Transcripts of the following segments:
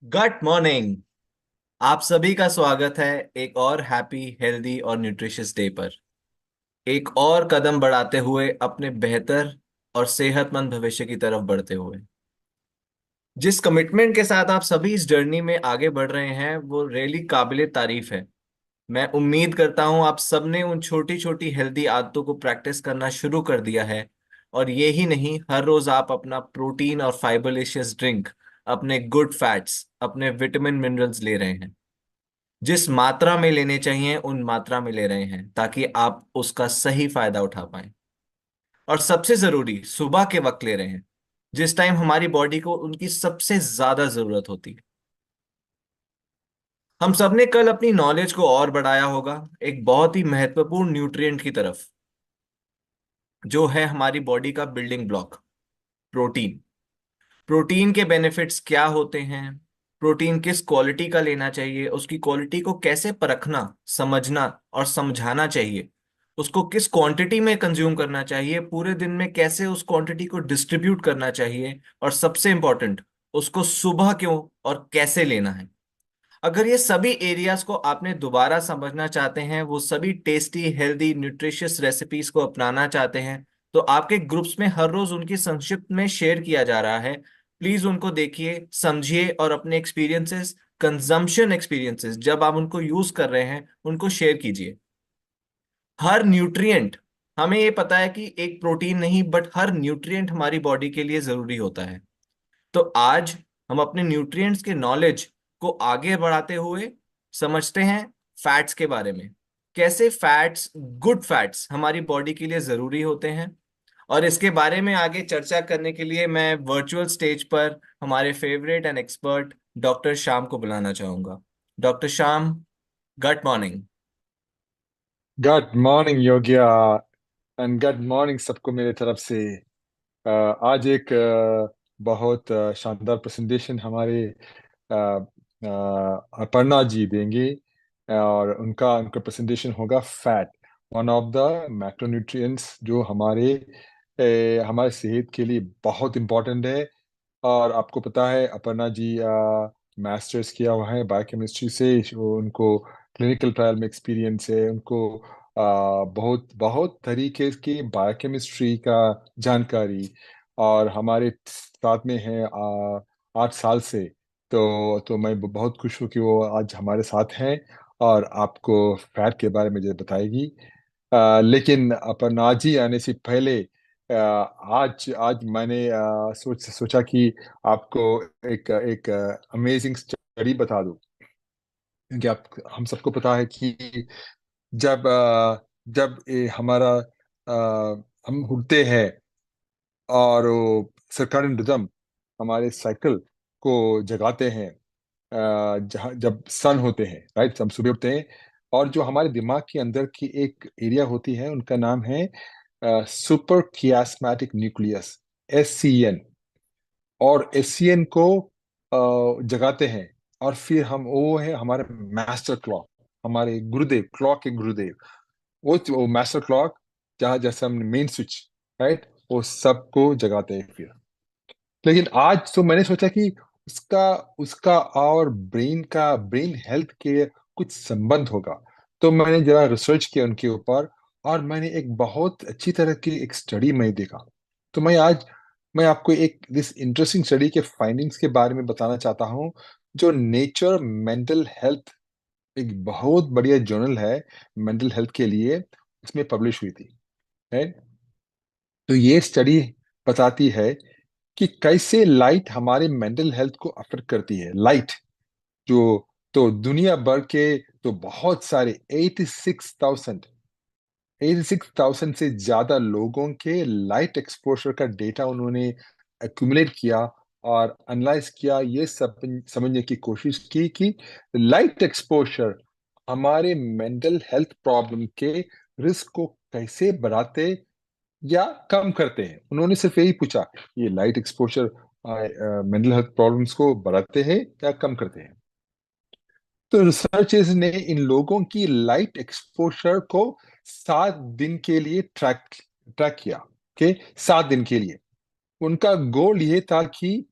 Good morning. आप सभी का स्वागत है एक और हैप्पी हेल्दी और न्यूट्रिशियस डे पर। एक और कदम बढ़ाते हुए अपने बेहतर और सेहतमंद भविष्य की तरफ बढ़ते हुए जिस कमिटमेंट के साथ आप सभी इस जर्नी में आगे बढ़ रहे हैं वो रियली काबिले तारीफ है। मैं उम्मीद करता हूं आप सबने उन छोटी छोटी हेल्दी आदतों को प्रैक्टिस करना शुरू कर दिया है। और ये ही नहीं, हर रोज आप अपना प्रोटीन और फाइबरलेशियस ड्रिंक, अपने गुड फैट्स, अपने विटामिन मिनरल्स ले रहे हैं। जिस मात्रा में लेने चाहिए उन मात्रा में ले रहे हैं ताकि आप उसका सही फायदा उठा पाएं। और सबसे जरूरी, सुबह के वक्त ले रहे हैं, जिस टाइम हमारी बॉडी को उनकी सबसे ज्यादा जरूरत होती है। हम सबने कल अपनी नॉलेज को और बढ़ाया होगा एक बहुत ही महत्वपूर्ण न्यूट्रिएंट की तरफ, जो है हमारी बॉडी का बिल्डिंग ब्लॉक, प्रोटीन। प्रोटीन के बेनिफिट्स क्या होते हैं, प्रोटीन किस क्वालिटी का लेना चाहिए, उसकी क्वालिटी को कैसे परखना, समझना और समझाना चाहिए, उसको किस क्वांटिटी में कंज्यूम करना चाहिए, पूरे दिन में कैसे उस क्वांटिटी को डिस्ट्रीब्यूट करना चाहिए, और सबसे इंपॉर्टेंट, उसको सुबह क्यों और कैसे लेना है। अगर ये सभी एरियाज को आपने दोबारा समझना चाहते हैं, वो सभी टेस्टी हेल्दी न्यूट्रिशियस रेसिपीज को अपनाना चाहते हैं, तो आपके ग्रुप्स में हर रोज उनकी संक्षिप्त में शेयर किया जा रहा है। प्लीज उनको देखिए, समझिए और अपने एक्सपीरियंसेस, कंजम्पशन एक्सपीरियंसेस, जब आप उनको यूज कर रहे हैं उनको शेयर कीजिए। हर न्यूट्रिएंट, हमें ये पता है कि एक प्रोटीन नहीं बट हर न्यूट्रिएंट हमारी बॉडी के लिए जरूरी होता है। तो आज हम अपने न्यूट्रिएंट्स के नॉलेज को आगे बढ़ाते हुए समझते हैं फैट्स के बारे में। कैसे फैट्स, गुड फैट्स हमारी बॉडी के लिए जरूरी होते हैं। और इसके बारे में आगे चर्चा करने के लिए मैं वर्चुअल स्टेज पर हमारे favourite and expert doctor Shyam को बुलाना चाहूंगा। Doctor Shyam, good morning. Good morning Yogiya and good morning सबको मेरे तरफ से। आज एक बहुत शानदार प्रेजेंटेशन हमारे अपर्णा जी देंगे। और उनका उनका प्रेजेंटेशन होगा fat, one of the macronutrients जो हमारे सेहत के लिए बहुत इम्पोर्टेंट है। और आपको पता है अपर्णा जी मास्टर्स किया हुआ है बायोकेमिस्ट्री से, उनको क्लिनिकल ट्रायल में एक्सपीरियंस है, उनको बहुत बहुत तरीके की बायोकेमिस्ट्री का जानकारी। और हमारे साथ में है 8 साल से। तो मैं बहुत खुश हूँ कि वो आज हमारे साथ हैं और आपको फैट के बारे में जो बताएगी। लेकिन अपर्णा जी आने से पहले आज आज मैंने सोचा कि आपको एक एक अमेजिंग स्टडी बता दूं। क्योंकि आप हम सबको पता है कि जब हम उठते हैं और वो सर्कैडियन रिदम हमारे साइकिल को जगाते हैं। जहाँ जब सन होते हैं, राइट, हम सुबह उठते हैं। और जो हमारे दिमाग के अंदर की एक एरिया होती है उनका नाम है सुपर कियास्मेटिक न्यूक्लियस, SCN। और SCN को जगाते हैं। और फिर हम वो है हमारे मास्टर क्लॉक, हमारे गुरुदेव, क्लॉक के गुरुदेव। वो मास्टर क्लॉक जहाँ जैसे हमने मेन स्विच, राइट, वो सबको जगाते हैं फिर। लेकिन आज तो मैंने सोचा कि उसका उसका और ब्रेन हेल्थ के कुछ संबंध होगा। तो मैंने जरा रिसर्च किया उनके ऊपर, और मैंने एक बहुत अच्छी तरह की एक स्टडी में देखा। तो मैं आपको एक दिस इंटरेस्टिंग स्टडी के फाइंडिंग्स के बारे में बताना चाहता हूँ, जो नेचर मेंटल हेल्थ, एक बहुत बढ़िया जर्नल है मेंटल हेल्थ के लिए, इसमें पब्लिश हुई थी, है। तो ये स्टडी बताती है कि कैसे लाइट हमारे मेंटल हेल्थ को अफेक्ट करती है। लाइट जो, तो दुनिया भर के, तो बहुत सारे 86,000 से ज्यादा लोगों के लाइट एक्सपोजर का डेटा उन्होंने एक्यूमुलेट किया और एनालाइज किया। ये सब समझने की कोशिश की कि लाइट एक्सपोजर हमारे मेंटल हेल्थ प्रॉब्लम के रिस्क को कैसे बढ़ाते या कम करते हैं। उन्होंने सिर्फ यही पूछा, ये light exposure mental health problems को बढ़ाते हैं या कम करते हैं। तो रिसर्चर्स ने इन लोगों की लाइट एक्सपोजर को 7 दिन के लिए ट्रैक ट्रैक किया। ओके, 7 दिन के लिए उनका गोल ये था कि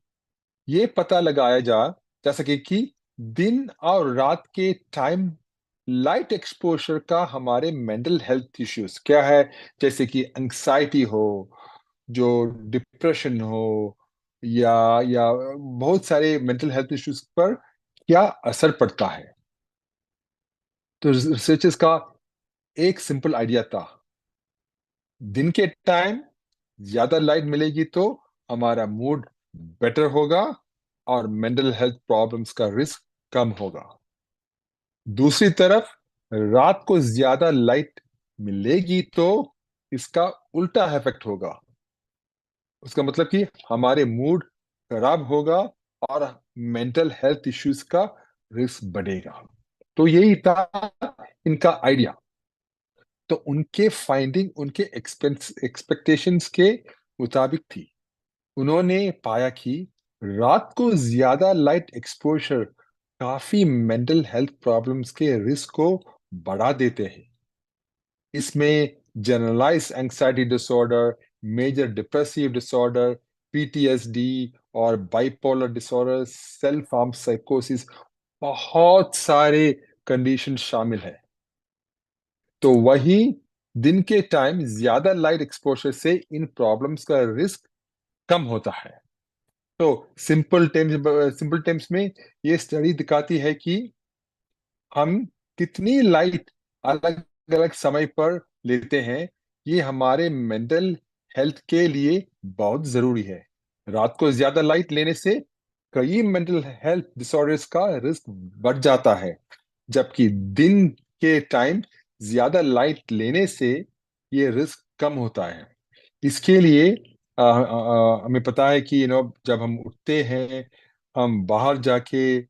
ये पता लगाया जा जा सके कि दिन और रात के टाइम लाइट एक्सपोजर का हमारे मेंटल हेल्थ इश्यूज क्या है, जैसे कि एंग्जाइटी हो, जो डिप्रेशन हो, या बहुत सारे मेंटल हेल्थ इश्यूज पर क्या असर पड़ता है। तो रिसर्चर्स का एक सिंपल आइडिया था, दिन के टाइम ज्यादा लाइट मिलेगी तो हमारा मूड बेटर होगा और मेंटल हेल्थ प्रॉब्लम्स का रिस्क कम होगा। दूसरी तरफ रात को ज्यादा लाइट मिलेगी तो इसका उल्टा इफेक्ट होगा। उसका मतलब कि हमारे मूड खराब होगा और मेंटल हेल्थ इश्यूज का रिस्क बढ़ेगा। तो यही था इनका आइडिया। तो उनके फाइंडिंग उनके एक्सपेक्टेशंस के मुताबिक थी। उन्होंने पाया कि रात को ज्यादा लाइट एक्सपोजर काफी मेंटल हेल्थ प्रॉब्लम्स के रिस्क को बढ़ा देते हैं। इसमें generalize anxiety disorder, major depressive disorder, PTSD और बाइपोलर डिसऑर्डर, सेल्फ हार्म साइकोसिस, बहुत सारे कंडीशन शामिल है। तो वही दिन के टाइम ज्यादा लाइट एक्सपोजर से इन प्रॉब्लम्स का रिस्क कम होता है। तो सिंपल टर्म्स में ये स्टडी दिखाती है कि हम कितनी लाइट अलग अलग समय पर लेते हैं, ये हमारे मेंटल हेल्थ के लिए बहुत जरूरी है। रात को ज्यादा लाइट लेने से कई मेंटल हेल्थ डिसऑर्डर्स का रिस्क बढ़ जाता है, जबकि दिन के टाइम ज्यादा लाइट लेने से ये रिस्क कम होता है। इसके लिए हमें पता है कि जब हम उठते हैं, हम बाहर जाके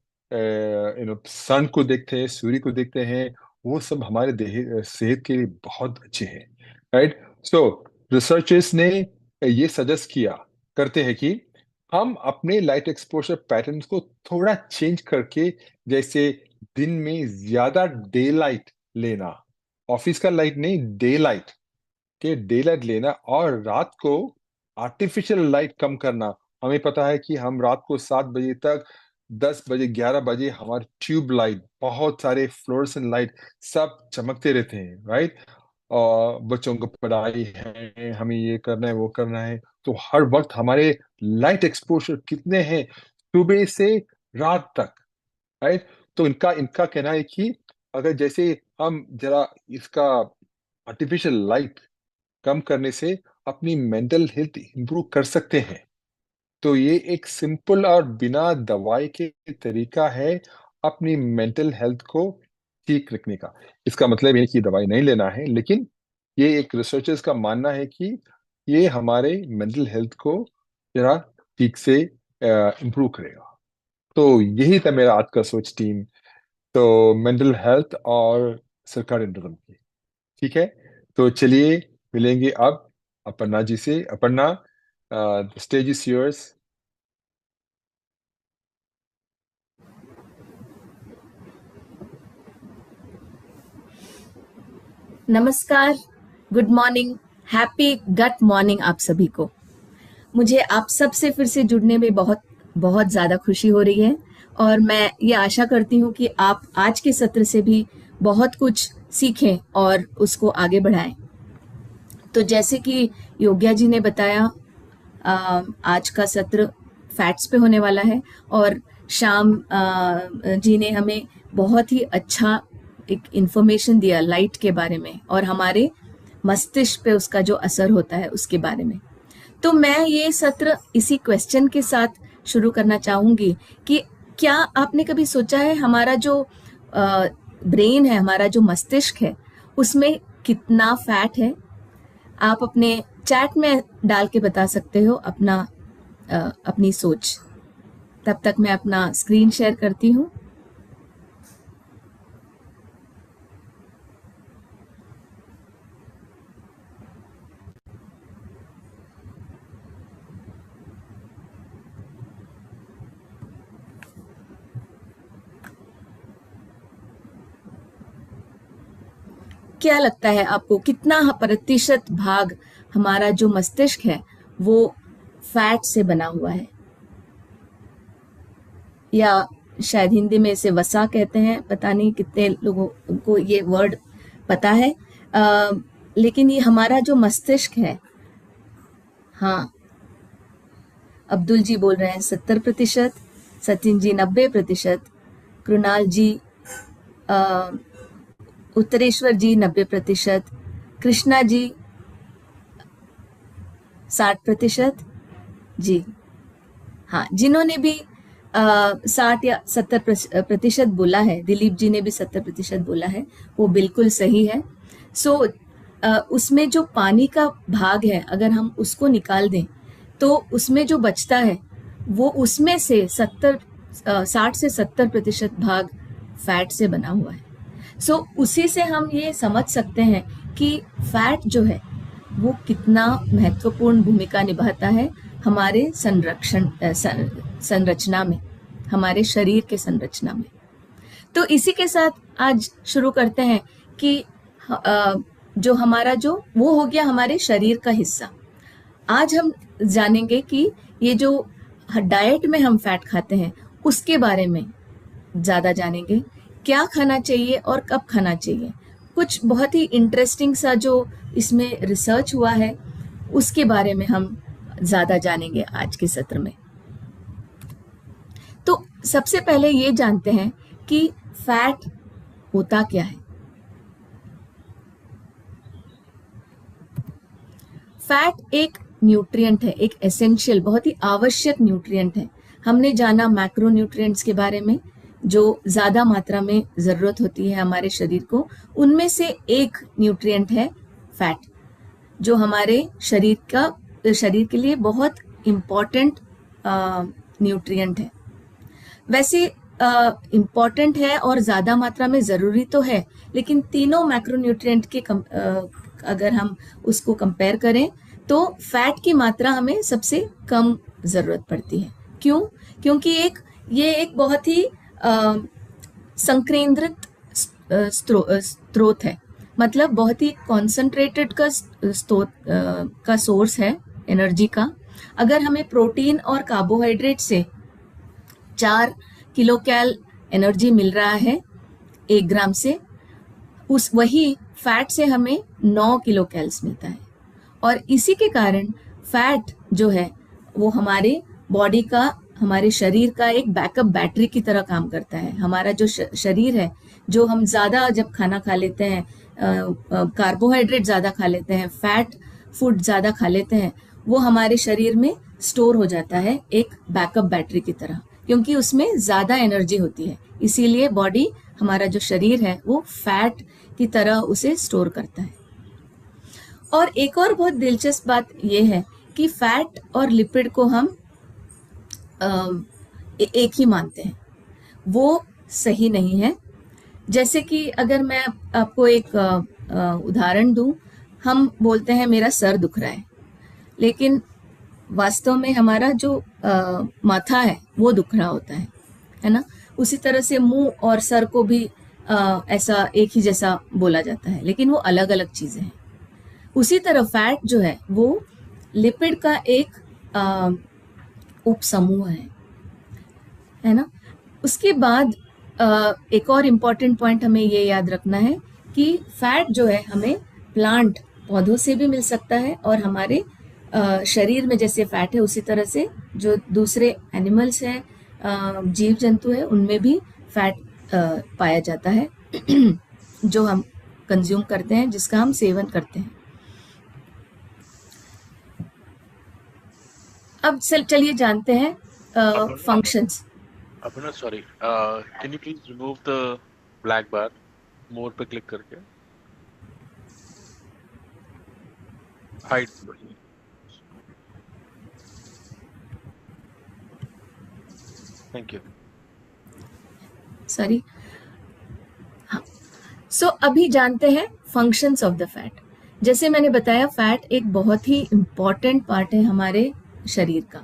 सन को देखते हैं, सूर्य को देखते हैं, वो सब हमारे देह सेहत के लिए बहुत अच्छे हैं। राइट। सो रिसर्चर्स ने ये सजेस्ट किया करते हैं कि हम अपने लाइट एक्सपोजर पैटर्न्स को थोड़ा चेंज करके, जैसे दिन में ज्यादा डे लाइट लेना, ऑफिस का लाइट नहीं, डे लाइट के डे लाइट लेना, और रात को आर्टिफिशियल लाइट कम करना। हमें पता है कि हम रात को 7 बजे तक, 10 बजे, 11 बजे हमारे ट्यूब लाइट, बहुत सारे फ्लोरेसेंट लाइट सब चमकते रहते हैं। राइट। और बच्चों को पढ़ाई है, हमें ये करना है, वो करना है, तो हर वक्त हमारे लाइट एक्सपोजर कितने हैं, सुबह से रात तक। राइट। तो इनका इनका कहना है कि अगर जैसे हम जरा इसका आर्टिफिशियल लाइट कम करने से अपनी मेंटल हेल्थ इंप्रूव कर सकते हैं। तो ये एक सिंपल और बिना दवाई के तरीका है अपनी मेंटल हेल्थ को ठीक रखने का। इसका मतलब ये कि दवाई नहीं लेना है, लेकिन ये एक रिसर्चर्स का मानना है कि ये हमारे मेंटल हेल्थ को जरा ठीक से इम्प्रूव करेगा। तो यही था मेरा आज का सोच टीम। तो मेंटल हेल्थ और सरकार इंतजाम की। ठीक है। तो चलिए मिलेंगे अब अपर्णा जी से। Aparna, stage is yours. नमस्कार, गुड मॉर्निंग, हैप्पी गट मॉर्निंग आप सभी को। मुझे आप सब से फिर से जुड़ने में बहुत बहुत ज़्यादा खुशी हो रही है और मैं ये आशा करती हूँ कि आप आज के सत्र से भी बहुत कुछ सीखें और उसको आगे बढ़ाएं। तो जैसे कि योग्या जी ने बताया, आज का सत्र फैट्स पे होने वाला है और शाम जी ने हमें बहुत ही अच्छा एक इन्फॉर्मेशन दिया लाइट के बारे में और हमारे मस्तिष्क पे उसका जो असर होता है उसके बारे में। तो मैं ये सत्र इसी क्वेश्चन के साथ शुरू करना चाहूंगी कि क्या आपने कभी सोचा है हमारा जो ब्रेन है, हमारा जो मस्तिष्क है, उसमें कितना फैट है? आप अपने चैट में डाल के बता सकते हो अपनी सोच। तब तक मैं अपना स्क्रीन शेयर करती हूँ। क्या लगता है आपको कितना प्रतिशत भाग हमारा जो मस्तिष्क है वो फैट से बना हुआ है? या शायद हिंदी में इसे वसा कहते हैं, पता नहीं कितने लोगों को ये वर्ड पता है। लेकिन ये हमारा जो मस्तिष्क है, हाँ, अब्दुल जी बोल रहे हैं 70%, सचिन जी 90%, कृणाल जी, उत्तरेश्वर जी 90%, कृष्णा जी 60% जी। हाँ, जिन्होंने भी 60 या 70% बोला है, दिलीप जी ने भी 70% बोला है, वो बिल्कुल सही है। सो उसमें जो पानी का भाग है, अगर हम उसको निकाल दें तो उसमें जो बचता है वो उसमें से 60 से 70% भाग फैट से बना हुआ है। सो उसी से हम ये समझ सकते हैं कि फैट जो है वो कितना महत्वपूर्ण भूमिका निभाता है हमारे संरचना में, हमारे शरीर के संरचना में। तो इसी के साथ आज शुरू करते हैं कि जो हमारा जो वो हो गया हमारे शरीर का हिस्सा। आज हम जानेंगे कि ये जो डाइट में हम फैट खाते हैं उसके बारे में ज़्यादा जानेंगे, क्या खाना चाहिए और कब खाना चाहिए। कुछ बहुत ही इंटरेस्टिंग सा जो इसमें रिसर्च हुआ है उसके बारे में हम ज़्यादा जानेंगे आज के सत्र में। तो सबसे पहले ये जानते हैं कि फैट होता क्या है। फैट एक न्यूट्रिएंट है, एक एसेंशियल, बहुत ही आवश्यक न्यूट्रिएंट है। हमने जाना मैक्रो न्यूट्रिएंट्स के बारे में, जो ज़्यादा मात्रा में ज़रूरत होती है हमारे शरीर को। उनमें से एक न्यूट्रिएंट है फैट, जो हमारे शरीर के लिए बहुत इम्पॉर्टेंट न्यूट्रिएंट है। वैसे इम्पॉर्टेंट है और ज़्यादा मात्रा में ज़रूरी तो है, लेकिन तीनों मैक्रोन्यूट्रिएंट के अगर हम उसको कंपेयर करें तो फैट की मात्रा हमें सबसे कम ज़रूरत पड़ती है। क्यों? क्योंकि ये एक बहुत ही संकेंद्रित स्रोत है, मतलब बहुत ही कॉन्सेंट्रेटेड का सोर्स है एनर्जी का। अगर हमें प्रोटीन और कार्बोहाइड्रेट से 4 किलो कैल एनर्जी मिल रहा है 1 ग्राम से, वही फैट से हमें 9 किलो कैल्स मिलता है। और इसी के कारण फैट जो है वो हमारे बॉडी का, हमारे शरीर का एक बैकअप बैटरी की तरह काम करता है। हमारा जो शरीर है, जो हम ज़्यादा जब खाना खा लेते हैं, कार्बोहाइड्रेट ज़्यादा खा लेते हैं, फैट फूड ज़्यादा खा लेते हैं, वो हमारे शरीर में स्टोर हो जाता है एक बैकअप बैटरी की तरह, क्योंकि उसमें ज़्यादा एनर्जी होती है। इसीलिए बॉडी, हमारा जो शरीर है, वो फैट की तरह उसे स्टोर करता है। और एक और बहुत दिलचस्प बात यह है कि फैट और लिपिड को हम एक ही मानते हैं, वो सही नहीं है। जैसे कि अगर मैं आपको एक उदाहरण दूं, हम बोलते हैं मेरा सर दुख रहा है, लेकिन वास्तव में हमारा जो माथा है वो दुख रहा होता है ना। उसी तरह से मुंह और सर को भी ऐसा एक ही जैसा बोला जाता है, लेकिन वो अलग अलग चीज़ें हैं। उसी तरह फैट जो है वो लिपिड का एक उपसमूह है ना। उसके बाद एक और इम्पॉर्टेंट पॉइंट हमें ये याद रखना है कि फैट जो है हमें प्लांट, पौधों से भी मिल सकता है, और हमारे शरीर में जैसे फैट है उसी तरह से जो दूसरे एनिमल्स हैं, जीव जंतु है, उनमें भी फैट पाया जाता है जो हम कंज्यूम करते हैं, जिसका हम सेवन करते हैं। अब चलिए जानते हैं फंक्शंस। अपना sorry, can you please remove the black bar, more पे क्लिक करके हाइड। Thank you. सॉरी। हाँ, सो अभी जानते हैं फंक्शंस ऑफ द फैट। जैसे मैंने बताया, फैट एक बहुत ही इम्पॉर्टेंट पार्ट है हमारे शरीर का,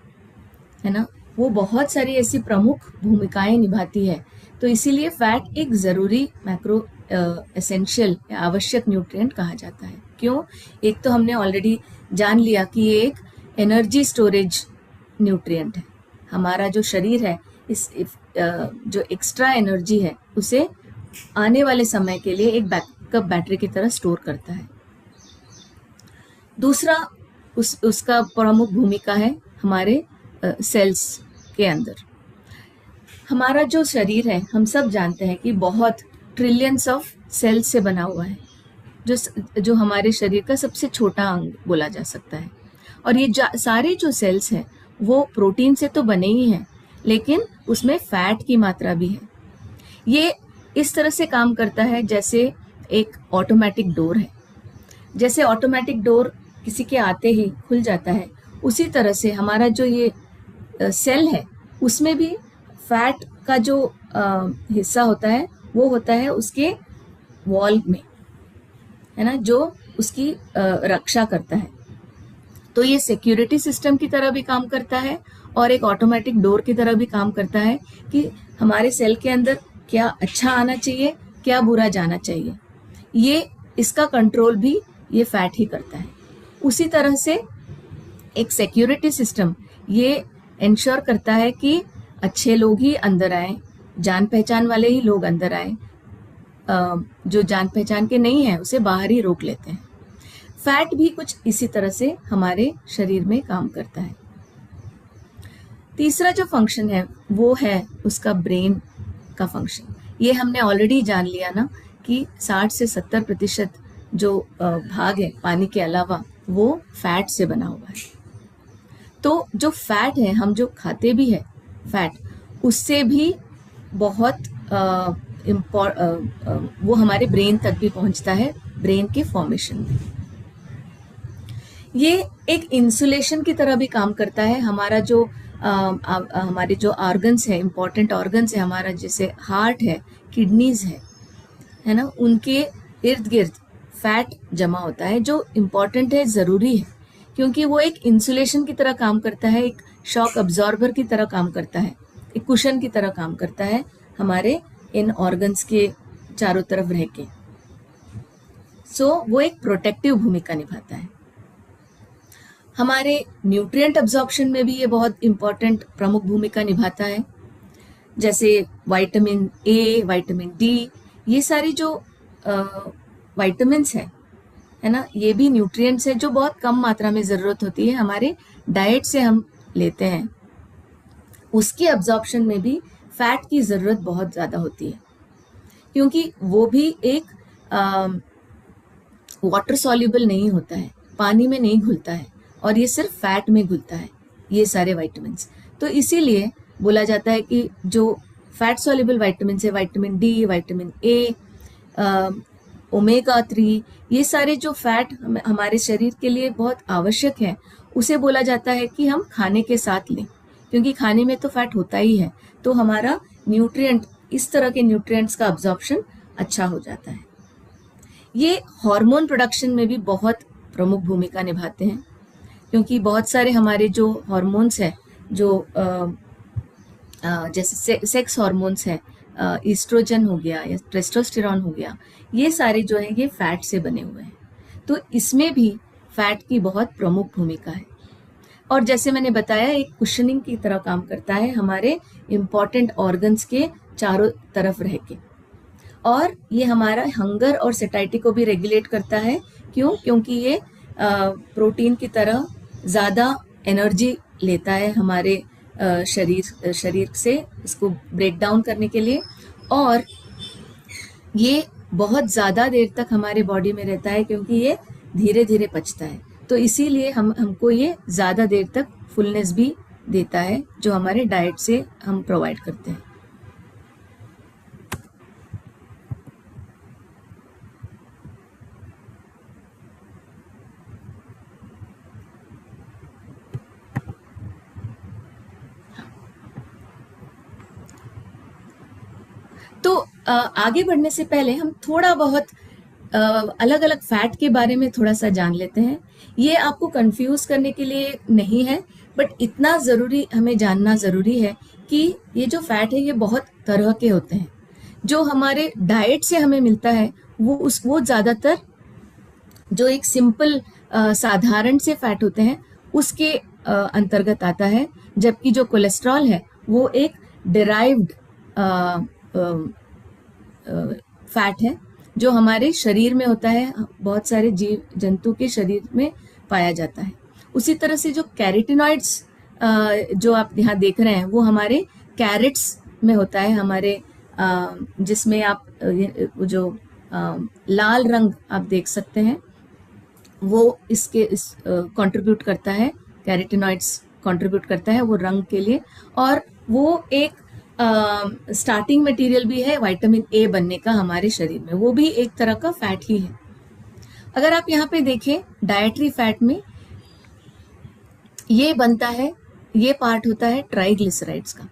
है ना। वो बहुत सारी ऐसी प्रमुख भूमिकाएं निभाती है, तो इसीलिए फैट एक ज़रूरी मैक्रो एसेंशियल या आवश्यक न्यूट्रिएंट कहा जाता है। क्यों? एक तो हमने ऑलरेडी जान लिया कि ये एक एनर्जी स्टोरेज न्यूट्रिएंट है। हमारा जो शरीर है जो एक्स्ट्रा एनर्जी है उसे आने वाले समय के लिए एक बैकअप बैटरी की तरह स्टोर करता है। दूसरा उसका प्रमुख भूमिका है हमारे सेल्स के अंदर। हमारा जो शरीर है, हम सब जानते हैं कि बहुत ट्रिलियंस ऑफ सेल्स से बना हुआ है, जो हमारे शरीर का सबसे छोटा अंग बोला जा सकता है। और ये सारे जो सेल्स हैं वो प्रोटीन से तो बने ही हैं, लेकिन उसमें फैट की मात्रा भी है। ये इस तरह से काम करता है जैसे एक ऑटोमेटिक डोर है। जैसे ऑटोमेटिक डोर किसी के आते ही खुल जाता है, उसी तरह से हमारा जो ये सेल है उसमें भी फैट का जो हिस्सा होता है वो होता है उसके वॉल में, है ना, जो उसकी रक्षा करता है। तो ये सिक्योरिटी सिस्टम की तरह भी काम करता है और एक ऑटोमेटिक डोर की तरह भी काम करता है कि हमारे सेल के अंदर क्या अच्छा आना चाहिए, क्या बुरा जाना चाहिए। ये इसका कंट्रोल भी ये फैट ही करता है। उसी तरह से एक सिक्योरिटी सिस्टम ये इंश्योर करता है कि अच्छे लोग ही अंदर आए, जान पहचान वाले ही लोग अंदर आए, जो जान पहचान के नहीं है उसे बाहर ही रोक लेते हैं। फैट भी कुछ इसी तरह से हमारे शरीर में काम करता है। तीसरा जो फंक्शन है वो है उसका ब्रेन का फंक्शन। ये हमने ऑलरेडी जान लिया ना कि 60 से 70% जो भाग है पानी के अलावा वो फैट से बना हुआ है। तो जो फैट है, हम जो खाते भी है फैट, उससे भी बहुत वो हमारे ब्रेन तक भी पहुंचता है, ब्रेन के फॉर्मेशन में। ये एक इंसुलेशन की तरह भी काम करता है। हमारा जो हमारे जो ऑर्गन्स है, इंपॉर्टेंट ऑर्गन्स है हमारा, जैसे हार्ट है, किडनीज है ना, उनके इर्द गिर्द फैट जमा होता है, जो इम्पॉर्टेंट है, ज़रूरी है, क्योंकि वो एक इंसुलेशन की तरह काम करता है, एक शॉक अब्जॉर्बर की तरह काम करता है, एक कुशन की तरह काम करता है हमारे इन ऑर्गन्स के चारों तरफ रह के। सो वो एक प्रोटेक्टिव भूमिका निभाता है। हमारे न्यूट्रिएंट अब्जॉर्प्शन में भी ये बहुत इम्पॉर्टेंट प्रमुख भूमिका निभाता है। जैसे विटामिन ए, विटामिन डी, ये सारी जो विटामिन्स है ना, ये भी न्यूट्रिएंट्स है जो बहुत कम मात्रा में ज़रूरत होती है, हमारे डाइट से हम लेते हैं। उसके अब्जॉर्प्शन में भी फैट की ज़रूरत बहुत ज़्यादा होती है, क्योंकि वो भी एक वाटर सॉल्युबल नहीं होता है, पानी में नहीं घुलता है, और ये सिर्फ फैट में घुलता है, ये सारे विटामिन्स। तो इसीलिए बोला जाता है कि जो फैट सॉल्युबल विटामिन्स है, vitamin D, vitamin A, omega 3, ये सारे जो फैट हमारे शरीर के लिए बहुत आवश्यक है, उसे बोला जाता है कि हम खाने के साथ लें, क्योंकि खाने में तो फैट होता ही है, तो हमारा न्यूट्रिएंट, इस तरह के न्यूट्रिएंट्स का अब्जॉर्प्शन अच्छा हो जाता है। ये हार्मोन प्रोडक्शन में भी बहुत प्रमुख भूमिका निभाते हैं, क्योंकि बहुत सारे हमारे जो हार्मोन्स हैं, जो जैसे सेक्स हार्मोन्स हैं, ईस्ट्रोजन हो गया या टेस्टोस्टेरॉन हो गया, ये सारे जो है ये फैट से बने हुए हैं। तो इसमें भी फैट की बहुत प्रमुख भूमिका है। और जैसे मैंने बताया, एक कुशनिंग की तरह काम करता है हमारे इम्पॉर्टेंट ऑर्गन्स के चारों तरफ रह के। और ये हमारा हंगर और सेटाइटी को भी रेगुलेट करता है। क्यों? क्योंकि ये प्रोटीन की तरह ज़्यादा एनर्जी लेता है हमारे शरीर से, इसको ब्रेक डाउन करने के लिए, और ये बहुत ज़्यादा देर तक हमारे बॉडी में रहता है, क्योंकि ये धीरे धीरे पचता है। तो इसीलिए हमको ये ज़्यादा देर तक फुलनेस भी देता है, जो हमारे डाइट से हम प्रोवाइड करते हैं। तो आगे बढ़ने से पहले हम थोड़ा बहुत अलग अलग फैट के बारे में थोड़ा सा जान लेते हैं। ये आपको कंफ्यूज करने के लिए नहीं है, बट इतना ज़रूरी हमें जानना ज़रूरी है कि ये जो फैट है ये बहुत तरह के होते हैं। जो हमारे डाइट से हमें मिलता है वो ज़्यादातर जो एक सिंपल साधारण से फैट होते हैं उसके अंतर्गत आता है, जबकि जो कोलेस्ट्रॉल है वो एक डिराइव्ड फैट है जो हमारे शरीर में होता है, बहुत सारे जीव जंतु के शरीर में पाया जाता है। उसी तरह से जो कैरोटीनॉइड्स जो आप यहाँ देख रहे हैं वो हमारे कैरेट्स में होता है, हमारे जिसमें आप जो लाल रंग आप देख सकते हैं वो इसके कंट्रीब्यूट करता है, कैरोटीनॉइड्स कंट्रीब्यूट करता है वो रंग के लिए, और वो एक स्टार्टिंग मटेरियल भी है विटामिन ए बनने का हमारे शरीर में, वो भी एक तरह का फैट ही है। अगर आप यहाँ पे देखें डाइटरी फैट में ये बनता है, ये पार्ट होता है ट्राइग्लिसराइड्स का,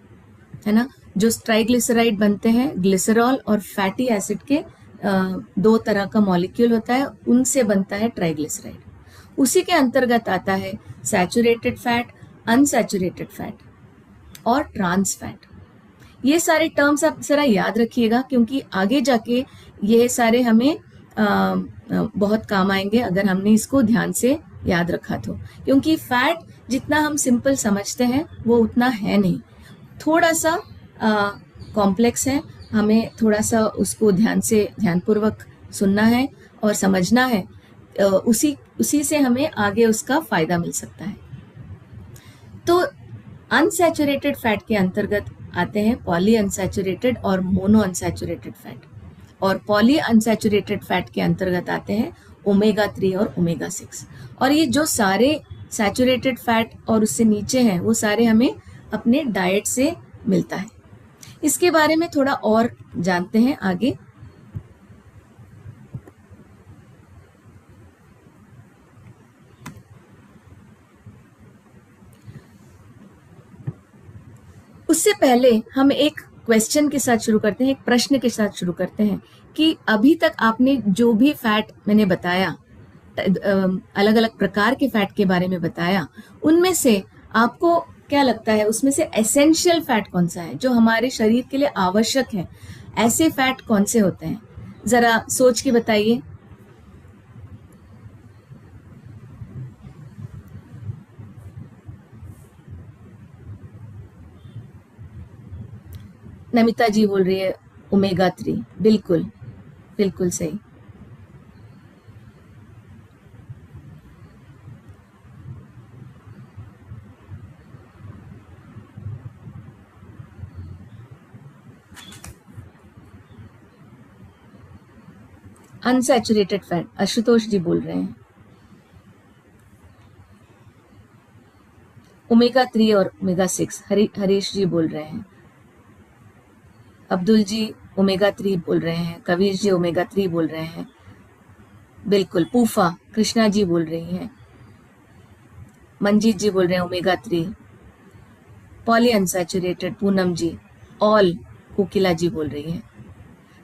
है ना। जो ट्राइग्लिसराइड बनते हैं ग्लिसरॉल और फैटी एसिड के दो तरह का मॉलिक्यूल होता है, उनसे बनता है ट्राइग्लिसराइड। उसी के अंतर्गत आता है सैचुरेटेड फैट, अनसैचुरेटेड फैट और ट्रांस फैट। ये सारे टर्म्स आप जरा याद रखिएगा क्योंकि आगे जाके ये सारे हमें बहुत काम आएंगे अगर हमने इसको ध्यान से याद रखा तो, क्योंकि फैट जितना हम सिंपल समझते हैं वो उतना है नहीं, थोड़ा सा कॉम्प्लेक्स है। हमें थोड़ा सा उसको ध्यानपूर्वक सुनना है और समझना है, उसी से हमें आगे उसका फायदा मिल सकता है। तो अनसैचुरेटेड फैट के अंतर्गत आते हैं पॉली अनसैचुरेटेड और मोनो अनसैचुरेटेड फैट, और पॉली अनसैचुरेटेड फैट के अंतर्गत आते हैं ओमेगा 3 और ओमेगा 6। और ये जो सारे सैचुरेटेड फैट और उससे नीचे हैं वो सारे हमें अपने डाइट से मिलता है। इसके बारे में थोड़ा और जानते हैं आगे। उससे पहले हम एक क्वेश्चन के साथ शुरू करते हैं, एक प्रश्न के साथ शुरू करते हैं कि अभी तक आपने जो भी फैट मैंने बताया, अलग अलग प्रकार के फैट के बारे में बताया, उनमें से आपको क्या लगता है उसमें से एसेंशियल फैट कौन सा है जो हमारे शरीर के लिए आवश्यक है? ऐसे फैट कौन से होते हैं, जरा सोच के बताइए। नमिता जी बोल रही है ओमेगा 3, बिल्कुल बिल्कुल सही। अनसैचुरेटेड फैट आशुतोष जी बोल रहे हैं ओमेगा 3 और ओमेगा 6, हरीश जी बोल रहे हैं, अब्दुल जी ओमेगा 3 बोल रहे हैं, कबीर जी ओमेगा 3 बोल रहे हैं, बिल्कुल। पूफा कृष्णा जी बोल रही हैं, मंजीत जी बोल रहे हैं ओमेगा 3, पॉली अनसैचुरेटेड पूनम जी, ऑल कोकिला जी बोल रही हैं।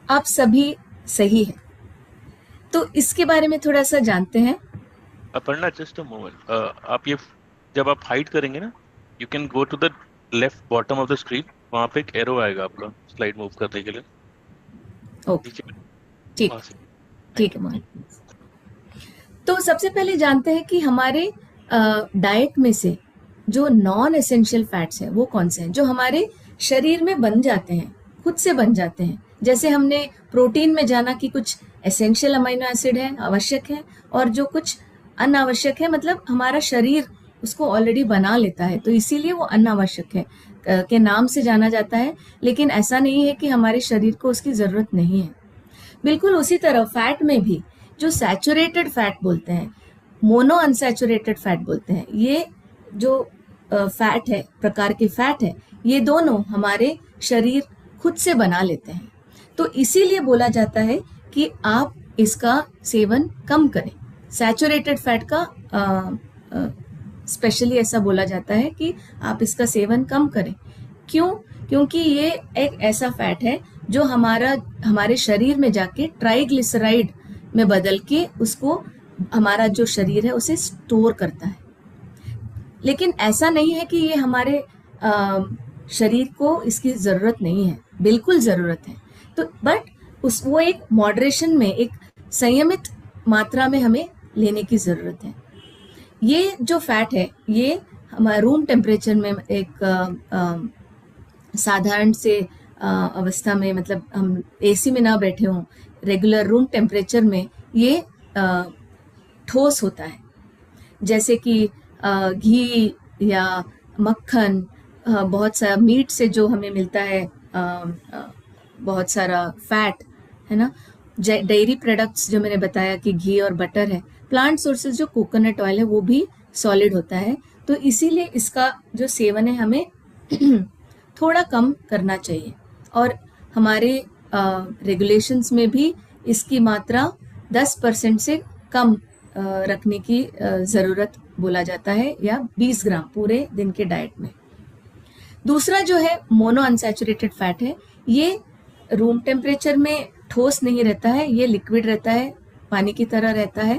आप सभी सही है। तो इसके बारे में थोड़ा सा जानते हैं। अपर्णा जस्ट अ मोमेंट, आप ये जब आप हाइड करेंगे ना, you can go to the left bottom of the screen, वहां पे एक एरो आएगा आपका स्लाइड मूव करने के लिए। ओके ठीक ठीक है मोहन। तो सबसे पहले जानते हैं कि हमारे डाइट में से जो नॉन एसेंशियल फैट्स हैं वो कौन से हैं जो हमारे शरीर में बन जाते हैं, खुद से बन जाते हैं। जैसे हमने प्रोटीन में जाना कि कुछ एसेंशियल अमीनो एसिड है, आवश्यक है, और जो कुछ अनावश्यक है, मतलब हमारा शरीर उसको ऑलरेडी बना लेता है, तो इसीलिए वो अनावश्यक है के नाम से जाना जाता है। लेकिन ऐसा नहीं है कि हमारे शरीर को उसकी जरूरत नहीं है। बिल्कुल उसी तरह फैट में भी जो सैचुरेटेड फैट बोलते हैं, मोनो अनसैचुरेटेड फैट बोलते हैं, ये जो फैट है, प्रकार के फैट है, ये दोनों हमारे शरीर खुद से बना लेते हैं। तो इसीलिए बोला जाता है कि आप इसका सेवन कम करें। सैचुरेटेड फैट का स्पेशली ऐसा बोला जाता है कि आप इसका सेवन कम करें। क्यों? क्योंकि ये एक ऐसा फैट है जो हमारे शरीर में जाके ट्राइग्लिसराइड में बदल के उसको हमारा जो शरीर है उसे स्टोर करता है। लेकिन ऐसा नहीं है कि ये हमारे शरीर को इसकी जरूरत नहीं है, बिल्कुल जरूरत है। तो बट वो एक मॉडरेशन में, एक संयमित मात्रा में हमें लेने की जरूरत है। ये जो फैट है ये हमारे रूम टेम्परेचर में एक साधारण से अवस्था में, मतलब हम एसी में ना बैठे हों, रेगुलर रूम टेम्परेचर में ये ठोस होता है। जैसे कि घी या मक्खन, बहुत सारा मीट से जो हमें मिलता है, बहुत सारा फैट, है ना। डेयरी प्रोडक्ट्स जो मैंने बताया कि घी और बटर है, प्लांट सोर्सेज जो कोकोनट ऑयल है वो भी सॉलिड होता है। तो इसीलिए इसका जो सेवन है हमें थोड़ा कम करना चाहिए। और हमारे रेगुलेशंस में भी इसकी मात्रा 10% से कम रखने की ज़रूरत बोला जाता है, या 20 ग्राम पूरे दिन के डाइट में। दूसरा जो है मोनो अनसैचुरेटेड फैट है, ये रूम टेम्परेचर में ठोस नहीं रहता है, ये लिक्विड रहता है, पानी की तरह रहता है,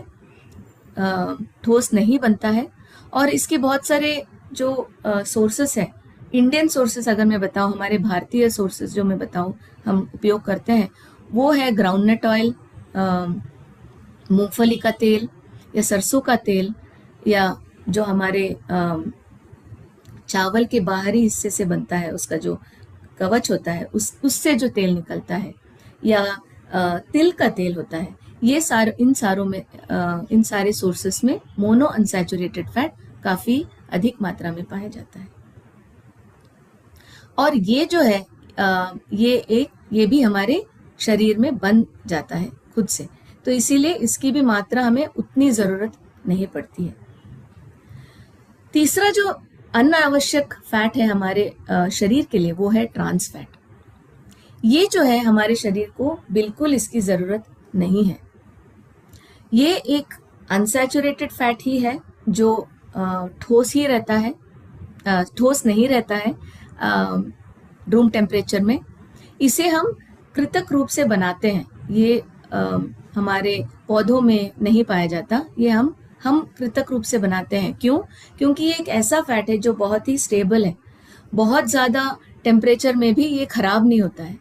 ठोस नहीं बनता है। और इसके बहुत सारे जो सोर्सेस हैं, इंडियन सोर्सेस अगर मैं बताऊं, हमारे भारतीय सोर्सेस जो मैं बताऊं हम उपयोग करते हैं, वो है ग्राउंडनट ऑयल, मूंगफली का तेल या सरसों का तेल, या जो हमारे चावल के बाहरी हिस्से से बनता है, उसका जो कवच होता है उससे जो तेल निकलता है, या तिल का तेल होता है। ये इन सारे सोर्सेस में मोनो अनसैचुरेटेड फैट काफ़ी अधिक मात्रा में पाया जाता है। और ये जो है ये भी हमारे शरीर में बन जाता है खुद से, तो इसीलिए इसकी भी मात्रा हमें उतनी ज़रूरत नहीं पड़ती है। तीसरा जो अनावश्यक फैट है हमारे शरीर के लिए, वो है ट्रांस फैट। ये जो है हमारे शरीर को बिल्कुल इसकी ज़रूरत नहीं है। ये एक अनसैचुरेटेड फैट ही है जो ठोस ही रहता है, ठोस नहीं रहता है रूम टेम्परेचर में। इसे हम कृत्रिम रूप से बनाते हैं, ये हमारे पौधों में नहीं पाया जाता, ये हम कृत्रिम रूप से बनाते हैं। क्यों? क्योंकि ये एक ऐसा फैट है जो बहुत ही स्टेबल है, बहुत ज़्यादा टेम्परेचर में भी ये खराब नहीं होता है,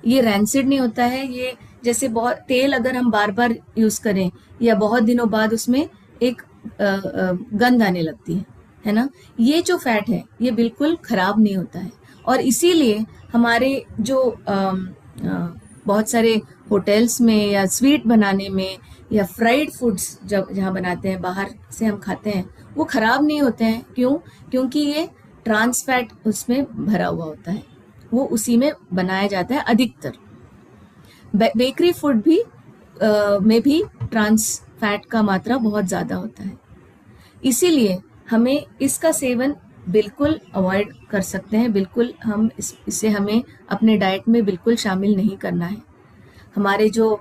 ये रैंसिड नहीं होता है। ये जैसे बहुत तेल अगर हम बार बार यूज़ करें या बहुत दिनों बाद उसमें एक गंध आने लगती है ना, ये जो फैट है ये बिल्कुल खराब नहीं होता है। और इसीलिए हमारे जो बहुत सारे होटल्स में या स्वीट बनाने में या फ्राइड फूड्स जहाँ बनाते हैं, बाहर से हम खाते हैं, वो खराब नहीं होते हैं। क्यों? क्योंकि ये ट्रांस फैट उसमें भरा हुआ होता है, वो उसी में बनाया जाता है अधिकतर। बेकरी फूड भी में भी ट्रांस फैट का मात्रा बहुत ज़्यादा होता है। इसीलिए हमें इसका सेवन बिल्कुल अवॉइड कर सकते हैं, बिल्कुल हम इसे हमें अपने डाइट में बिल्कुल शामिल नहीं करना है। हमारे जो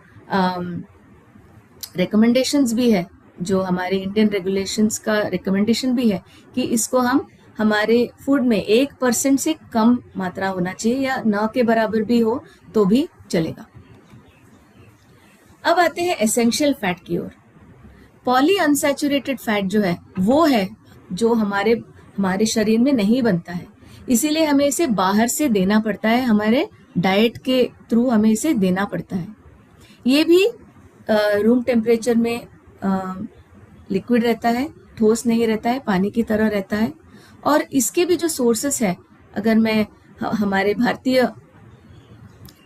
रिकमेंडेशंस भी है, जो हमारे इंडियन रेगुलेशंस का रिकमेंडेशन भी है कि इसको हम हमारे फूड में 1% से कम मात्रा होना चाहिए, या न के बराबर भी हो तो भी चलेगा। अब आते हैं एसेंशियल फैट की ओर। पॉली अनसैचुरेटेड फैट जो है वो है जो हमारे शरीर में नहीं बनता है, इसीलिए हमें इसे बाहर से देना पड़ता है, हमारे डाइट के थ्रू हमें इसे देना पड़ता है। ये भी रूम टेम्परेचर में लिक्विड रहता है, ठोस नहीं रहता है, पानी की तरह रहता है। और इसके भी जो सोर्सेस है, अगर मैं हमारे भारतीय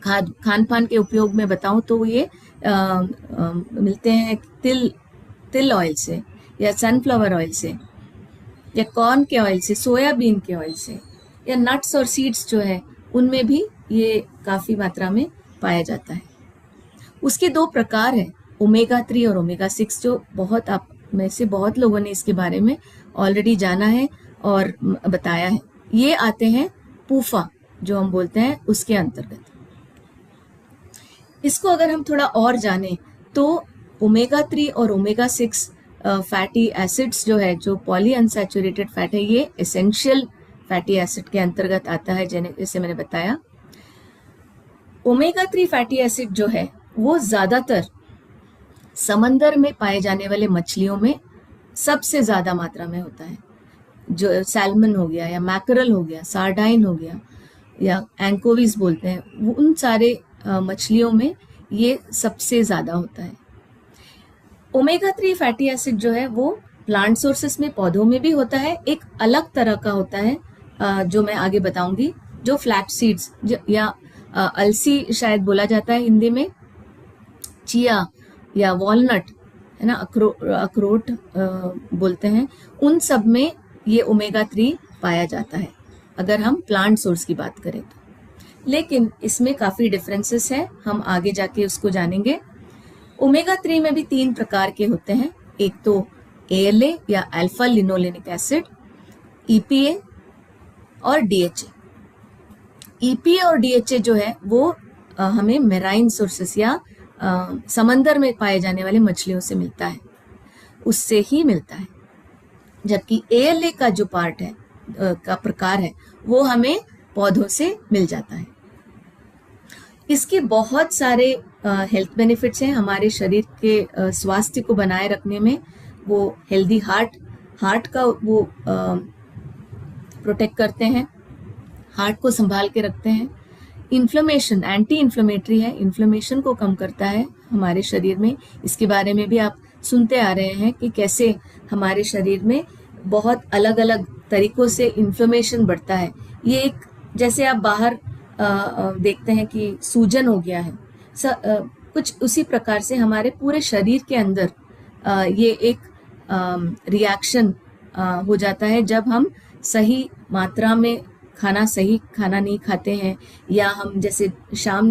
खान पान के उपयोग में बताऊं तो ये मिलते हैं तिल ऑयल से, या सनफ्लावर ऑयल से, या कॉर्न के ऑयल से, सोयाबीन के ऑयल से, या नट्स और सीड्स जो है उनमें भी ये काफ़ी मात्रा में पाया जाता है। उसके 2 प्रकार हैं, ओमेगा 3 और ओमेगा 6, जो बहुत आप में से बहुत लोगों ने इसके बारे में ऑलरेडी जाना है और बताया है। ये आते हैं पूफा जो हम बोलते हैं उसके अंतर्गत। इसको अगर हम थोड़ा और जानें तो ओमेगा 3 और ओमेगा 6 फैटी एसिड्स जो है, जो पॉली अनसैचुरेटेड फैट है, ये एसेंशियल फैटी एसिड के अंतर्गत आता है, जैसे मैंने बताया। ओमेगा 3 फैटी एसिड जो है वो ज़्यादातर समंदर में पाए जाने वाले मछलियों में सबसे ज़्यादा मात्रा में होता है। जो सैल्मन हो गया, या मैकरल हो गया, सार्डाइन हो गया, या एंकोवीज बोलते हैं, वो उन सारे मछलियों में ये सबसे ज़्यादा होता है। ओमेगा 3 फैटी एसिड जो है वो प्लांट सोर्सेस में, पौधों में भी होता है, एक अलग तरह का होता है जो मैं आगे बताऊंगी, जो फ्लैक्स सीड्स या अलसी शायद बोला जाता है हिंदी में, चिया या वॉलनट, है ना, अखरोट बोलते हैं, उन सब में ये ओमेगा 3 पाया जाता है अगर हम प्लांट सोर्स की बात करें तो। लेकिन इसमें काफ़ी डिफरेंसेस है, हम आगे जाके उसको जानेंगे। ओमेगा 3 में भी 3 प्रकार के होते हैं, एक तो ALA या अल्फा लिनोलेनिक एसिड, EPA और DHA। EPA और DHA जो है वो हमें मेराइन सोर्सेस या समंदर में पाए जाने वाले मछलियों से मिलता है, उससे ही मिलता है। जबकि ALA का जो पार्ट है का प्रकार है वो हमें पौधों से मिल जाता है। इसके बहुत सारे हेल्थ बेनिफिट्स हैं हमारे शरीर के स्वास्थ्य को बनाए रखने में। वो हेल्दी हार्ट का वो प्रोटेक्ट करते हैं, हार्ट को संभाल के रखते हैं। इन्फ्लेमेशन, एंटी इन्फ्लेमेटरी है, इन्फ्लेमेशन को कम करता है हमारे शरीर में। इसके बारे में भी आप सुनते आ रहे हैं कि कैसे हमारे शरीर में बहुत अलग अलग तरीकों से इन्फ्लेमेशन बढ़ता है। ये एक, जैसे आप बाहर देखते हैं कि सूजन हो गया है, कुछ उसी प्रकार से हमारे पूरे शरीर के अंदर ये एक रिएक्शन हो जाता है जब हम सही मात्रा में सही खाना नहीं खाते हैं, या हम, जैसे डॉक्टर शाम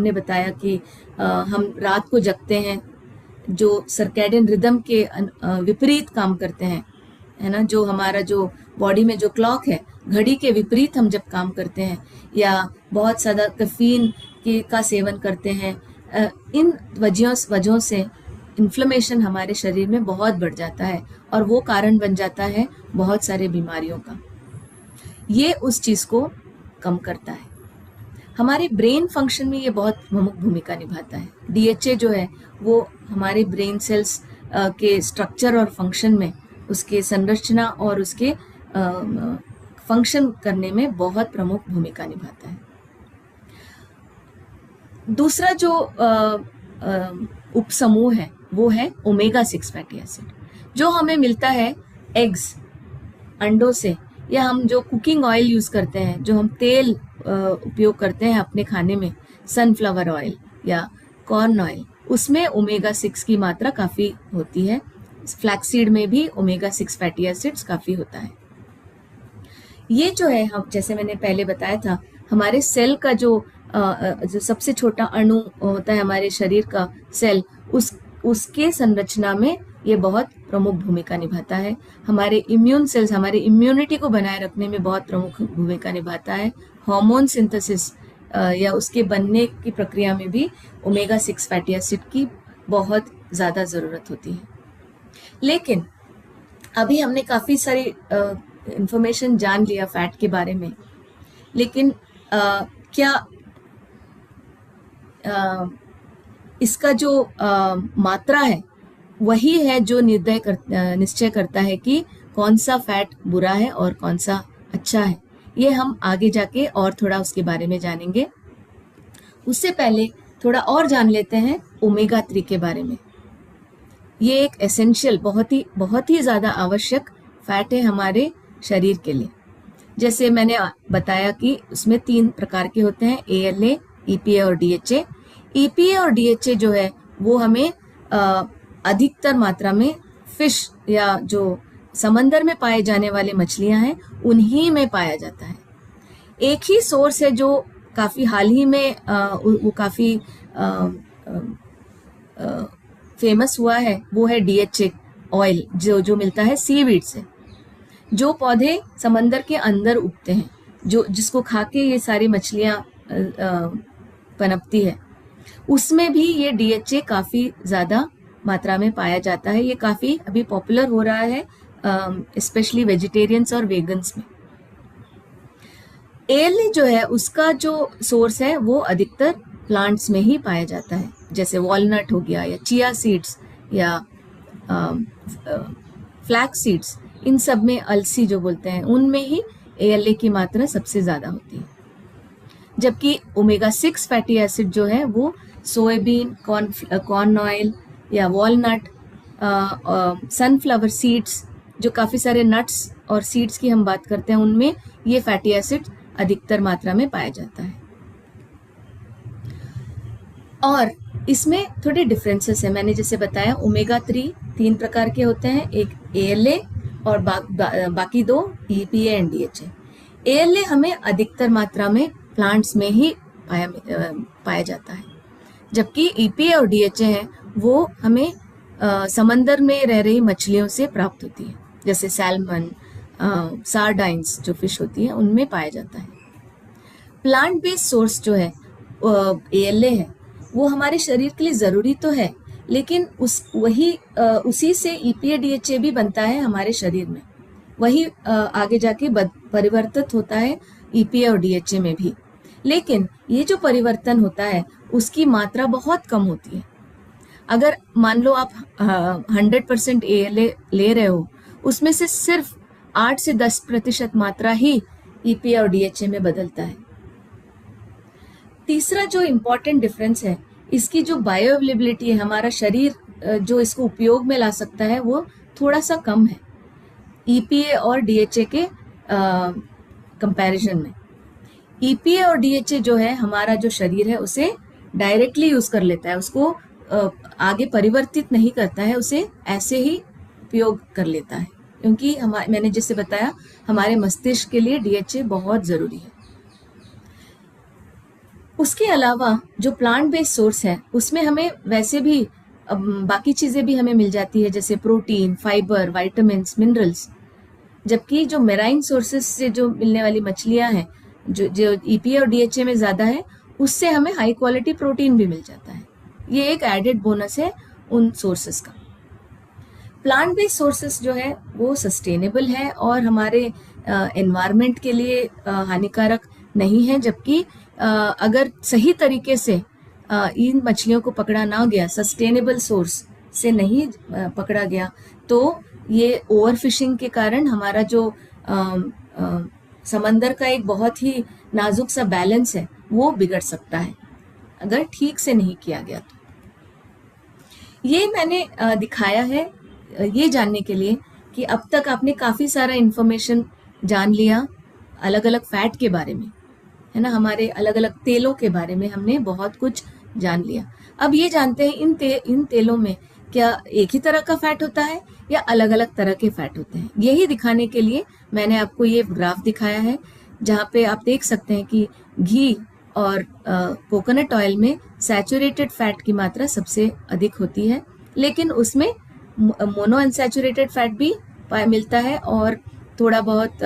ने बताया कि हम रात को जगते हैं, जो सर्कैडियन रिदम के विपरीत काम करते हैं, है ना, जो हमारा जो बॉडी में जो क्लॉक है, घड़ी के विपरीत हम जब काम करते हैं, या बहुत ज़्यादा कैफीन का सेवन करते हैं, इन वजहों से इन्फ्लेमेशन हमारे शरीर में बहुत बढ़ जाता है और वो कारण बन जाता है बहुत सारे बीमारियों का। ये उस चीज़ को कम करता है। हमारे ब्रेन फंक्शन में ये बहुत प्रमुख भूमिका निभाता है। DHA जो है वो हमारे ब्रेन सेल्स के स्ट्रक्चर और फंक्शन में, उसके संरचना और उसके फंक्शन करने में बहुत प्रमुख भूमिका निभाता है। दूसरा जो उपसमूह है वो है ओमेगा 6 फैटी एसिड, जो हमें मिलता है एग्स, अंडों से, या हम जो कुकिंग ऑयल यूज़ करते हैं, जो हम तेल उपयोग करते हैं अपने खाने में, सनफ्लावर ऑयल या कॉर्न ऑयल, उसमें ओमेगा 6 की मात्रा काफ़ी होती है। फ्लैक्सीड में भी ओमेगा 6 फैटी एसिड्स काफ़ी होता है। ये जो है, हम जैसे मैंने पहले बताया था, हमारे सेल का जो सबसे छोटा अणु होता है हमारे शरीर का सेल, उसके संरचना में ये बहुत प्रमुख भूमिका निभाता है। हमारे इम्यून सेल्स, हमारे इम्यूनिटी को बनाए रखने में बहुत प्रमुख भूमिका निभाता है। हार्मोन सिंथेसिस या उसके बनने की प्रक्रिया में भी ओमेगा 6 फैटी एसिड की बहुत ज़्यादा ज़रूरत होती है। लेकिन अभी हमने काफ़ी सारी इंफॉर्मेशन जान लिया फैट के बारे में, लेकिन क्या इसका जो मात्रा है वही है जो निश्चय करता है कि कौन सा फैट बुरा है और कौन सा अच्छा है? ये हम आगे जाके और थोड़ा उसके बारे में जानेंगे। उससे पहले थोड़ा और जान लेते हैं ओमेगा 3 के बारे में। ये एक एसेंशियल, बहुत ही ज़्यादा आवश्यक फैट है हमारे शरीर के लिए। जैसे मैंने बताया कि उसमें 3 प्रकार के होते हैं, ALA, EPA और DHA। EPA और DHA जो है वो हमें अधिकतर मात्रा में फिश या जो समंदर में पाए जाने वाले मछलियां हैं उन्हीं में पाया जाता है। एक ही सोर्स है जो काफ़ी हाल ही में वो काफ़ी फेमस हुआ है, वो है DHA ऑयल, जो मिलता है सीवीड से। जो पौधे समंदर के अंदर उगते हैं, जिसको खा के ये सारी मछलियां पनपती है, उसमें भी ये DHA काफ़ी ज़्यादा मात्रा में पाया जाता है। ये काफ़ी अभी पॉपुलर हो रहा है, स्पेशली वेजिटेरियंस और वेगन्स में। ALA जो है उसका जो सोर्स है वो अधिकतर प्लांट्स में ही पाया जाता है, जैसे वॉलनट हो गया या चिया सीड्स या फ्लैक्स सीड्स, इन सब में, अलसी जो बोलते हैं, उनमें ही ALA की मात्रा सबसे ज़्यादा होती है। जबकि ओमेगा 6 फैटी एसिड जो है वो सोयाबीन, कॉर्न ऑयल या वॉलनट, सनफ्लावर सीड्स, जो काफ़ी सारे नट्स और सीड्स की हम बात करते हैं, उनमें ये फैटी एसिड अधिकतर मात्रा में पाया जाता है। और इसमें थोड़े डिफरेंसेस है। मैंने जैसे बताया ओमेगा 3 3 प्रकार के होते हैं, एक ALA और बाकी दो EPA एंड DHA। ALA हमें अधिकतर मात्रा में प्लांट्स में ही पाया जाता है, जबकि EPA और DHA है वो हमें समंदर में रह रही मछलियों से प्राप्त होती है, जैसे सैल्मन, सार्डाइंस जो फिश होती है उनमें पाया जाता है। प्लांट बेस्ड सोर्स जो है ALA है वो हमारे शरीर के लिए ज़रूरी तो है, लेकिन उसी से EPA DHA भी बनता है हमारे शरीर में, वही आगे जाके परिवर्तित होता है EPA और DHA में भी। लेकिन ये जो परिवर्तन होता है उसकी मात्रा बहुत कम होती है। अगर मान लो आप 100% ALA ले रहे हो, उसमें से सिर्फ 8 से 10% मात्रा ही EPA और DHA में बदलता है। तीसरा जो इम्पोर्टेंट डिफरेंस है, इसकी जो बायो अवेलेबिलिटी है, हमारा शरीर जो इसको उपयोग में ला सकता है वो थोड़ा सा कम है EPA और DHA के कंपैरिजन में। EPA और DHA जो है हमारा जो शरीर है उसे डायरेक्टली यूज कर लेता है, उसको आगे परिवर्तित नहीं करता है, उसे ऐसे ही उपयोग कर लेता है, क्योंकि मैंने जैसे बताया हमारे मस्तिष्क के लिए DHA बहुत ज़रूरी है। उसके अलावा जो प्लांट बेस्ड सोर्स है उसमें हमें वैसे भी बाकी चीज़ें भी हमें मिल जाती है, जैसे प्रोटीन, फाइबर, विटामिन्स, मिनरल्स, जबकि जो मेराइन सोर्सेस से जो मिलने वाली मछलियां हैं जो EPA और DHA में ज़्यादा है, उससे हमें हाई क्वालिटी प्रोटीन भी मिल जाता है। ये एक एडेड बोनस है उन सोर्सेस का। प्लांट बेस्ड सोर्सेस जो है वो सस्टेनेबल है और हमारे एनवायरनमेंट के लिए हानिकारक नहीं है, जबकि अगर सही तरीके से इन मछलियों को पकड़ा ना गया, सस्टेनेबल सोर्स से नहीं पकड़ा गया, तो ये ओवरफिशिंग के कारण हमारा जो समंदर का एक बहुत ही नाजुक सा बैलेंस है वो बिगड़ सकता है अगर ठीक से नहीं किया गया तो। ये मैंने दिखाया है ये जानने के लिए कि अब तक आपने काफ़ी सारा इन्फॉर्मेशन जान लिया अलग अलग फैट के बारे में, है ना, हमारे अलग अलग तेलों के बारे में हमने बहुत कुछ जान लिया। अब ये जानते हैं इन तेलों में क्या एक ही तरह का फैट होता है या अलग अलग तरह के फैट होते हैं। यही दिखाने के लिए मैंने आपको ये ग्राफ दिखाया है, जहाँ पे आप देख सकते हैं कि घी और कोकोनट ऑयल में सैचुरेटेड फैट की मात्रा सबसे अधिक होती है, लेकिन उसमें मोनो अनसैचुरेटेड फैट भी मिलता है और थोड़ा बहुत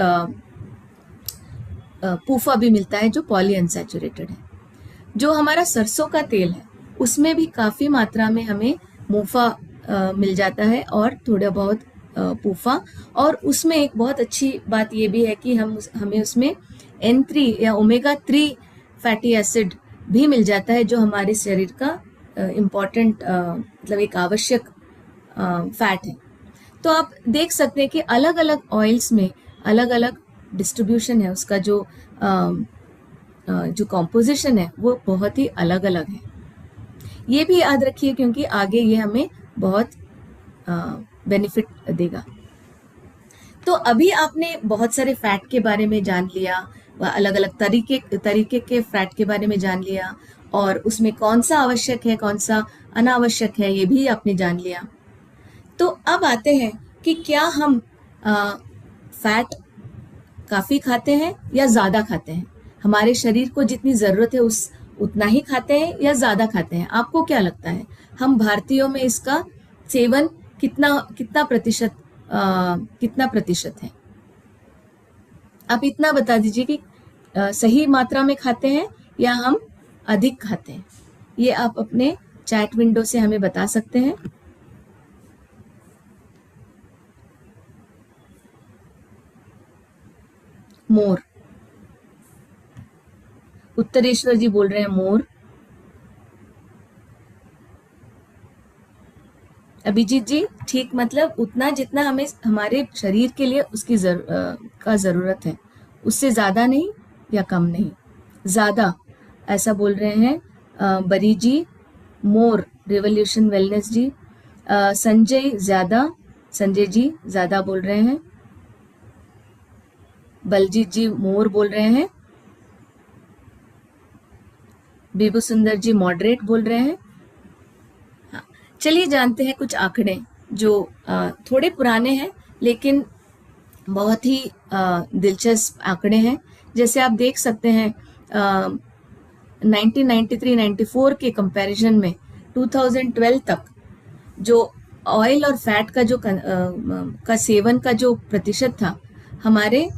पूफा भी मिलता है जो पॉली अनसैचुरेटेड है। जो हमारा सरसों का तेल है उसमें भी काफ़ी मात्रा में हमें मूफा मिल जाता है और थोड़ा बहुत पूफा, और उसमें एक बहुत अच्छी बात ये भी है कि हमें उसमें N3 या ओमेगा 3 फैटी एसिड भी मिल जाता है, जो हमारे शरीर का इम्पॉर्टेंट मतलब एक आवश्यक फैट है। तो आप देख सकते हैं कि अलग अलग ऑयल्स में अलग अलग डिस्ट्रीब्यूशन है, उसका जो कॉम्पोजिशन है वो बहुत ही अलग अलग है। ये भी याद रखिए क्योंकि आगे ये हमें बहुत बेनिफिट देगा। तो अभी आपने बहुत सारे फैट के बारे में जान लिया, अलग अलग तरीके के फैट के बारे में जान लिया, और उसमें कौन सा आवश्यक है कौन सा अनावश्यक है ये भी आपने जान लिया। तो अब आते हैं कि क्या हम फैट काफ़ी खाते हैं या ज़्यादा खाते हैं, हमारे शरीर को जितनी ज़रूरत है उतना ही खाते हैं या ज़्यादा खाते हैं। आपको क्या लगता है हम भारतीयों में इसका सेवन कितना प्रतिशत है? आप इतना बता दीजिए कि सही मात्रा में खाते हैं या हम अधिक खाते हैं। ये आप अपने चैट विंडो से हमें बता सकते हैं। मोर, उत्तरेश्वर जी बोल रहे हैं मोर। अभिजीत जी ठीक, मतलब उतना जितना हमें हमारे शरीर के लिए उसकी जरूरत है, उससे ज़्यादा नहीं या कम नहीं, ज़्यादा ऐसा बोल रहे हैं बरी जी। मोर रिवोल्यूशन वेलनेस जी, संजय जी ज़्यादा बोल रहे हैं। बलजीत जी मोर बोल रहे हैं। बीबू सुंदर जी मॉडरेट बोल रहे हैं। हाँ, चलिए जानते हैं कुछ आंकड़े जो थोड़े पुराने हैं लेकिन बहुत ही दिलचस्प आंकड़े हैं। जैसे आप देख सकते हैं 1993-94 के कंपैरिजन में 2012 तक जो ऑयल और फैट का जो का सेवन का जो प्रतिशत था हमारे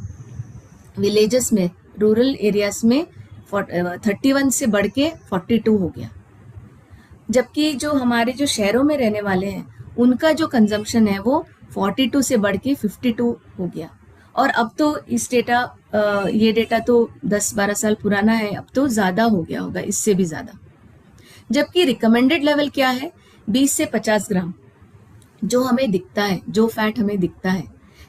विलेजेस में, रूरल एरियाज में 31 से बढ़ के 42 हो गया। जबकि जो हमारे जो शहरों में रहने वाले हैं उनका जो कंजम्पशन है वो 42 से बढ़ के 52 हो गया। और अब तो ये डेटा तो 10-12 साल पुराना है, अब तो ज़्यादा हो गया होगा, इससे भी ज़्यादा। जबकि रिकमेंडेड लेवल क्या है? 20 से 50 ग्राम जो हमें दिखता है, जो फैट हमें दिखता है।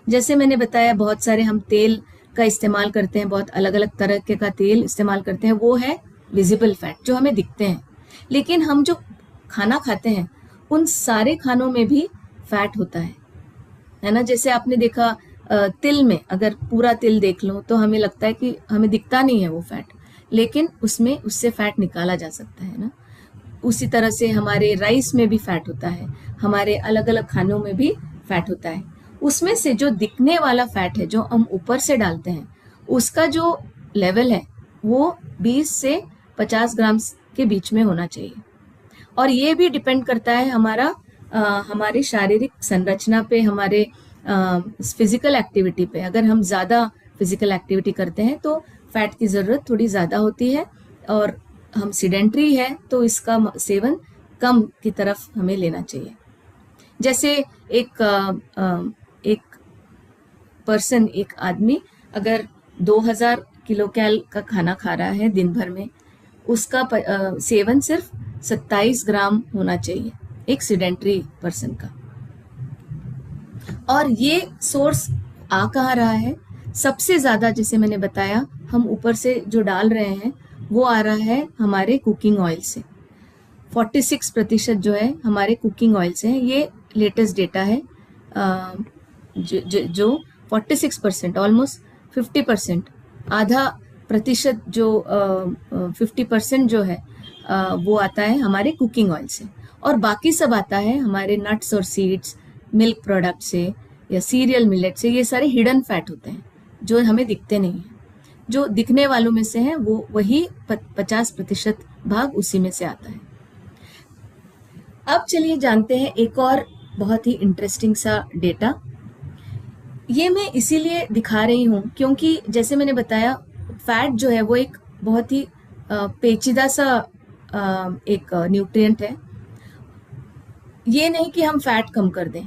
जैसे मैंने बताया बहुत सारे हम तेल का इस्तेमाल करते हैं, बहुत अलग अलग तरह के का तेल इस्तेमाल करते हैं, वो है विजिबल फैट जो हमें दिखते हैं। लेकिन हम जो खाना खाते हैं उन सारे खानों में भी फैट होता है ना। जैसे आपने देखा तिल में, अगर पूरा तिल देख लो तो हमें लगता है कि हमें दिखता नहीं है वो फैट, लेकिन उससे फैट निकाला जा सकता है ना। उसी तरह से हमारे राइस में भी फैट होता है, हमारे अलग अलग खानों में भी फैट होता है। उसमें से जो दिखने वाला फैट है जो हम ऊपर से डालते हैं उसका जो लेवल है वो 20 से 50 ग्राम के बीच में होना चाहिए। और ये भी डिपेंड करता है हमारी शारीरिक संरचना पे, हमारे फिजिकल एक्टिविटी पे। अगर हम ज़्यादा फिजिकल एक्टिविटी करते हैं तो फैट की ज़रूरत थोड़ी ज़्यादा होती है, और हम सीडेंट्री है तो इसका सेवन कम की तरफ हमें लेना चाहिए। जैसे एक पर्सन, एक आदमी अगर 2000 किलो कैल का खाना खा रहा है दिन भर में, उसका सेवन सिर्फ 27 ग्राम होना चाहिए एक सीडेंट्री पर्सन का। और ये सोर्स आ कहाँ रहा है? सबसे ज़्यादा, जैसे मैंने बताया, हम ऊपर से जो डाल रहे हैं वो आ रहा है हमारे कुकिंग ऑयल से। 46% जो है हमारे कुकिंग ऑयल से है। ये लेटेस्ट डेटा है। जो 46%, ऑलमोस्ट 50%, आधा प्रतिशत जो 50% जो है वो आता है हमारे कुकिंग ऑयल से, और बाकी सब आता है हमारे नट्स और सीड्स, मिल्क प्रोडक्ट से या सीरियल मिलेट से। ये सारे हिडन फैट होते हैं जो हमें दिखते नहीं हैं। जो दिखने वालों में से है वो वही 50% भाग उसी में से आता है। अब चलिए जानते हैं एक और बहुत ही इंटरेस्टिंग सा डेटा। ये मैं इसीलिए दिखा रही हूँ क्योंकि जैसे मैंने बताया फैट जो है वो एक बहुत ही पेचीदा सा एक न्यूट्रिएंट है। ये नहीं कि हम फैट कम कर दें,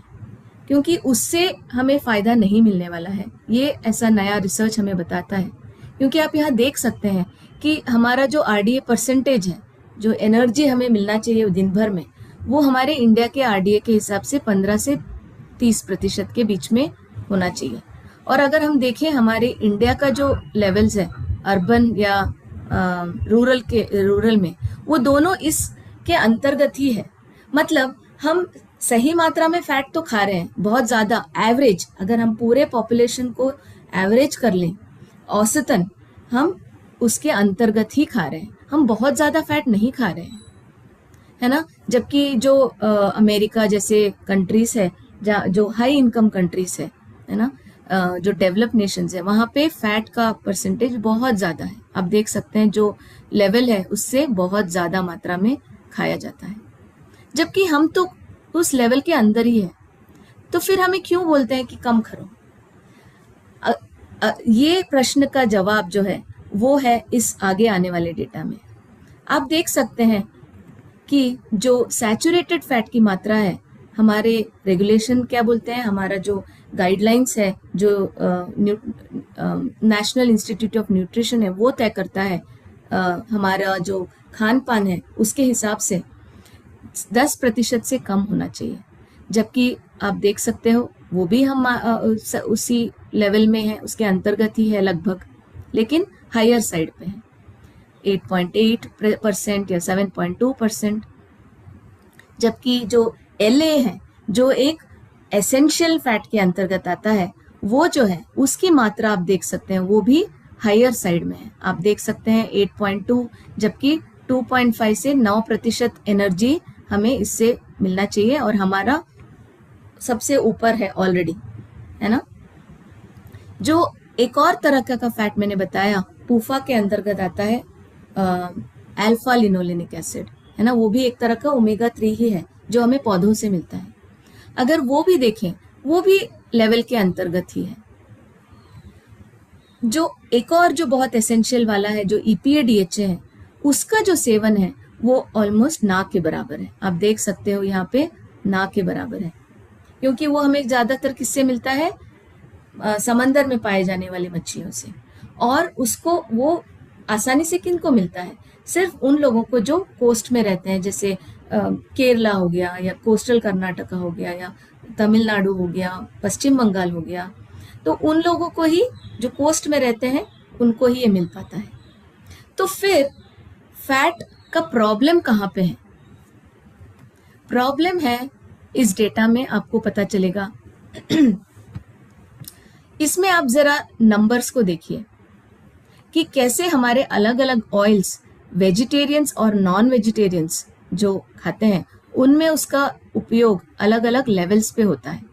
क्योंकि उससे हमें फ़ायदा नहीं मिलने वाला है। ये ऐसा नया रिसर्च हमें बताता है, क्योंकि आप यहाँ देख सकते हैं कि हमारा जो RDA परसेंटेज है, जो एनर्जी हमें मिलना चाहिए दिन भर में, वो हमारे इंडिया के RDA के हिसाब से 15 से 30% के बीच में होना चाहिए। और अगर हम देखें हमारे इंडिया का जो लेवल्स है अर्बन या रूरल में, वो दोनों इसके अंतर्गत ही है। मतलब हम सही मात्रा में फैट तो खा रहे हैं, बहुत ज़्यादा, एवरेज, अगर हम पूरे पॉपुलेशन को एवरेज कर लें, औसतन हम उसके अंतर्गत ही खा रहे हैं। हम बहुत ज़्यादा फैट नहीं खा रहे हैं, है ना। जबकि जो अमेरिका जैसे कंट्रीज़ है, जो हाई इनकम कंट्रीज़ है ना, जो डेवलप नेशंस है, वहाँ पे फैट का परसेंटेज बहुत ज़्यादा है। आप देख सकते हैं जो लेवल है उससे बहुत ज़्यादा मात्रा में खाया जाता है, जबकि हम तो उस लेवल के अंदर ही है। तो फिर हमें क्यों बोलते हैं कि कम करो? ये प्रश्न का जवाब जो है वो है इस आगे आने वाले डेटा में। आप देख सकते हैं कि जो सैचुरेटेड फैट की मात्रा है, हमारे रेगुलेशन क्या बोलते हैं, हमारा जो गाइडलाइंस है, जो नेशनल इंस्टीट्यूट ऑफ न्यूट्रिशन है, वो तय करता है हमारा जो खान पान है उसके हिसाब से 10% से कम होना चाहिए। जबकि आप देख सकते हो वो भी हम उसी लेवल में है, उसके अंतर्गत ही है लगभग, लेकिन हायर साइड पे है, 8.8% या 7.2%। जबकि जो LA है, जो एक एसेंशियल फैट के अंतर्गत आता है, वो जो है उसकी मात्रा आप देख सकते हैं वो भी हायर साइड में है। आप देख सकते हैं 8.2, जबकि 2.5 से 9% एनर्जी हमें इससे मिलना चाहिए, और हमारा सबसे ऊपर है ऑलरेडी, है ना। जो एक और तरह का फैट मैंने बताया, पूफा के अंतर्गत आता है अल्फा लिनोलेनिक एसिड, है ना, वो भी एक तरह का ओमेगा 3 ही है जो हमें पौधों से मिलता है। अगर वो भी देखें, वो भी लेवल के अंतर्गत ही है। जो एक और जो बहुत एसेंशियल वाला है, जो EPA DHA है, उसका जो सेवन है वो ऑलमोस्ट ना के बराबर है। आप देख सकते हो यहाँ पे ना के बराबर है, क्योंकि वो हमें ज्यादातर किससे मिलता है, समंदर में पाए जाने वाली मच्छियों से। और उसको वो आसानी से किनको मिलता है, सिर्फ उन लोगों को जो कोस्ट में रहते हैं, जैसे केरला हो गया, या कोस्टल कर्नाटका हो गया, या तमिलनाडु हो गया, पश्चिम बंगाल हो गया। तो उन लोगों को ही, जो कोस्ट में रहते हैं, उनको ही ये मिल पाता है। तो फिर फैट का प्रॉब्लम कहाँ पे है? प्रॉब्लम है इस डेटा में, आपको पता चलेगा। इसमें आप जरा नंबर्स को देखिए कि कैसे हमारे अलग अलग ऑयल्स, वेजिटेरियंस और नॉन वेजिटेरियंस जो खाते हैं, उनमें उसका उपयोग अलग अलग लेवल्स पे होता है।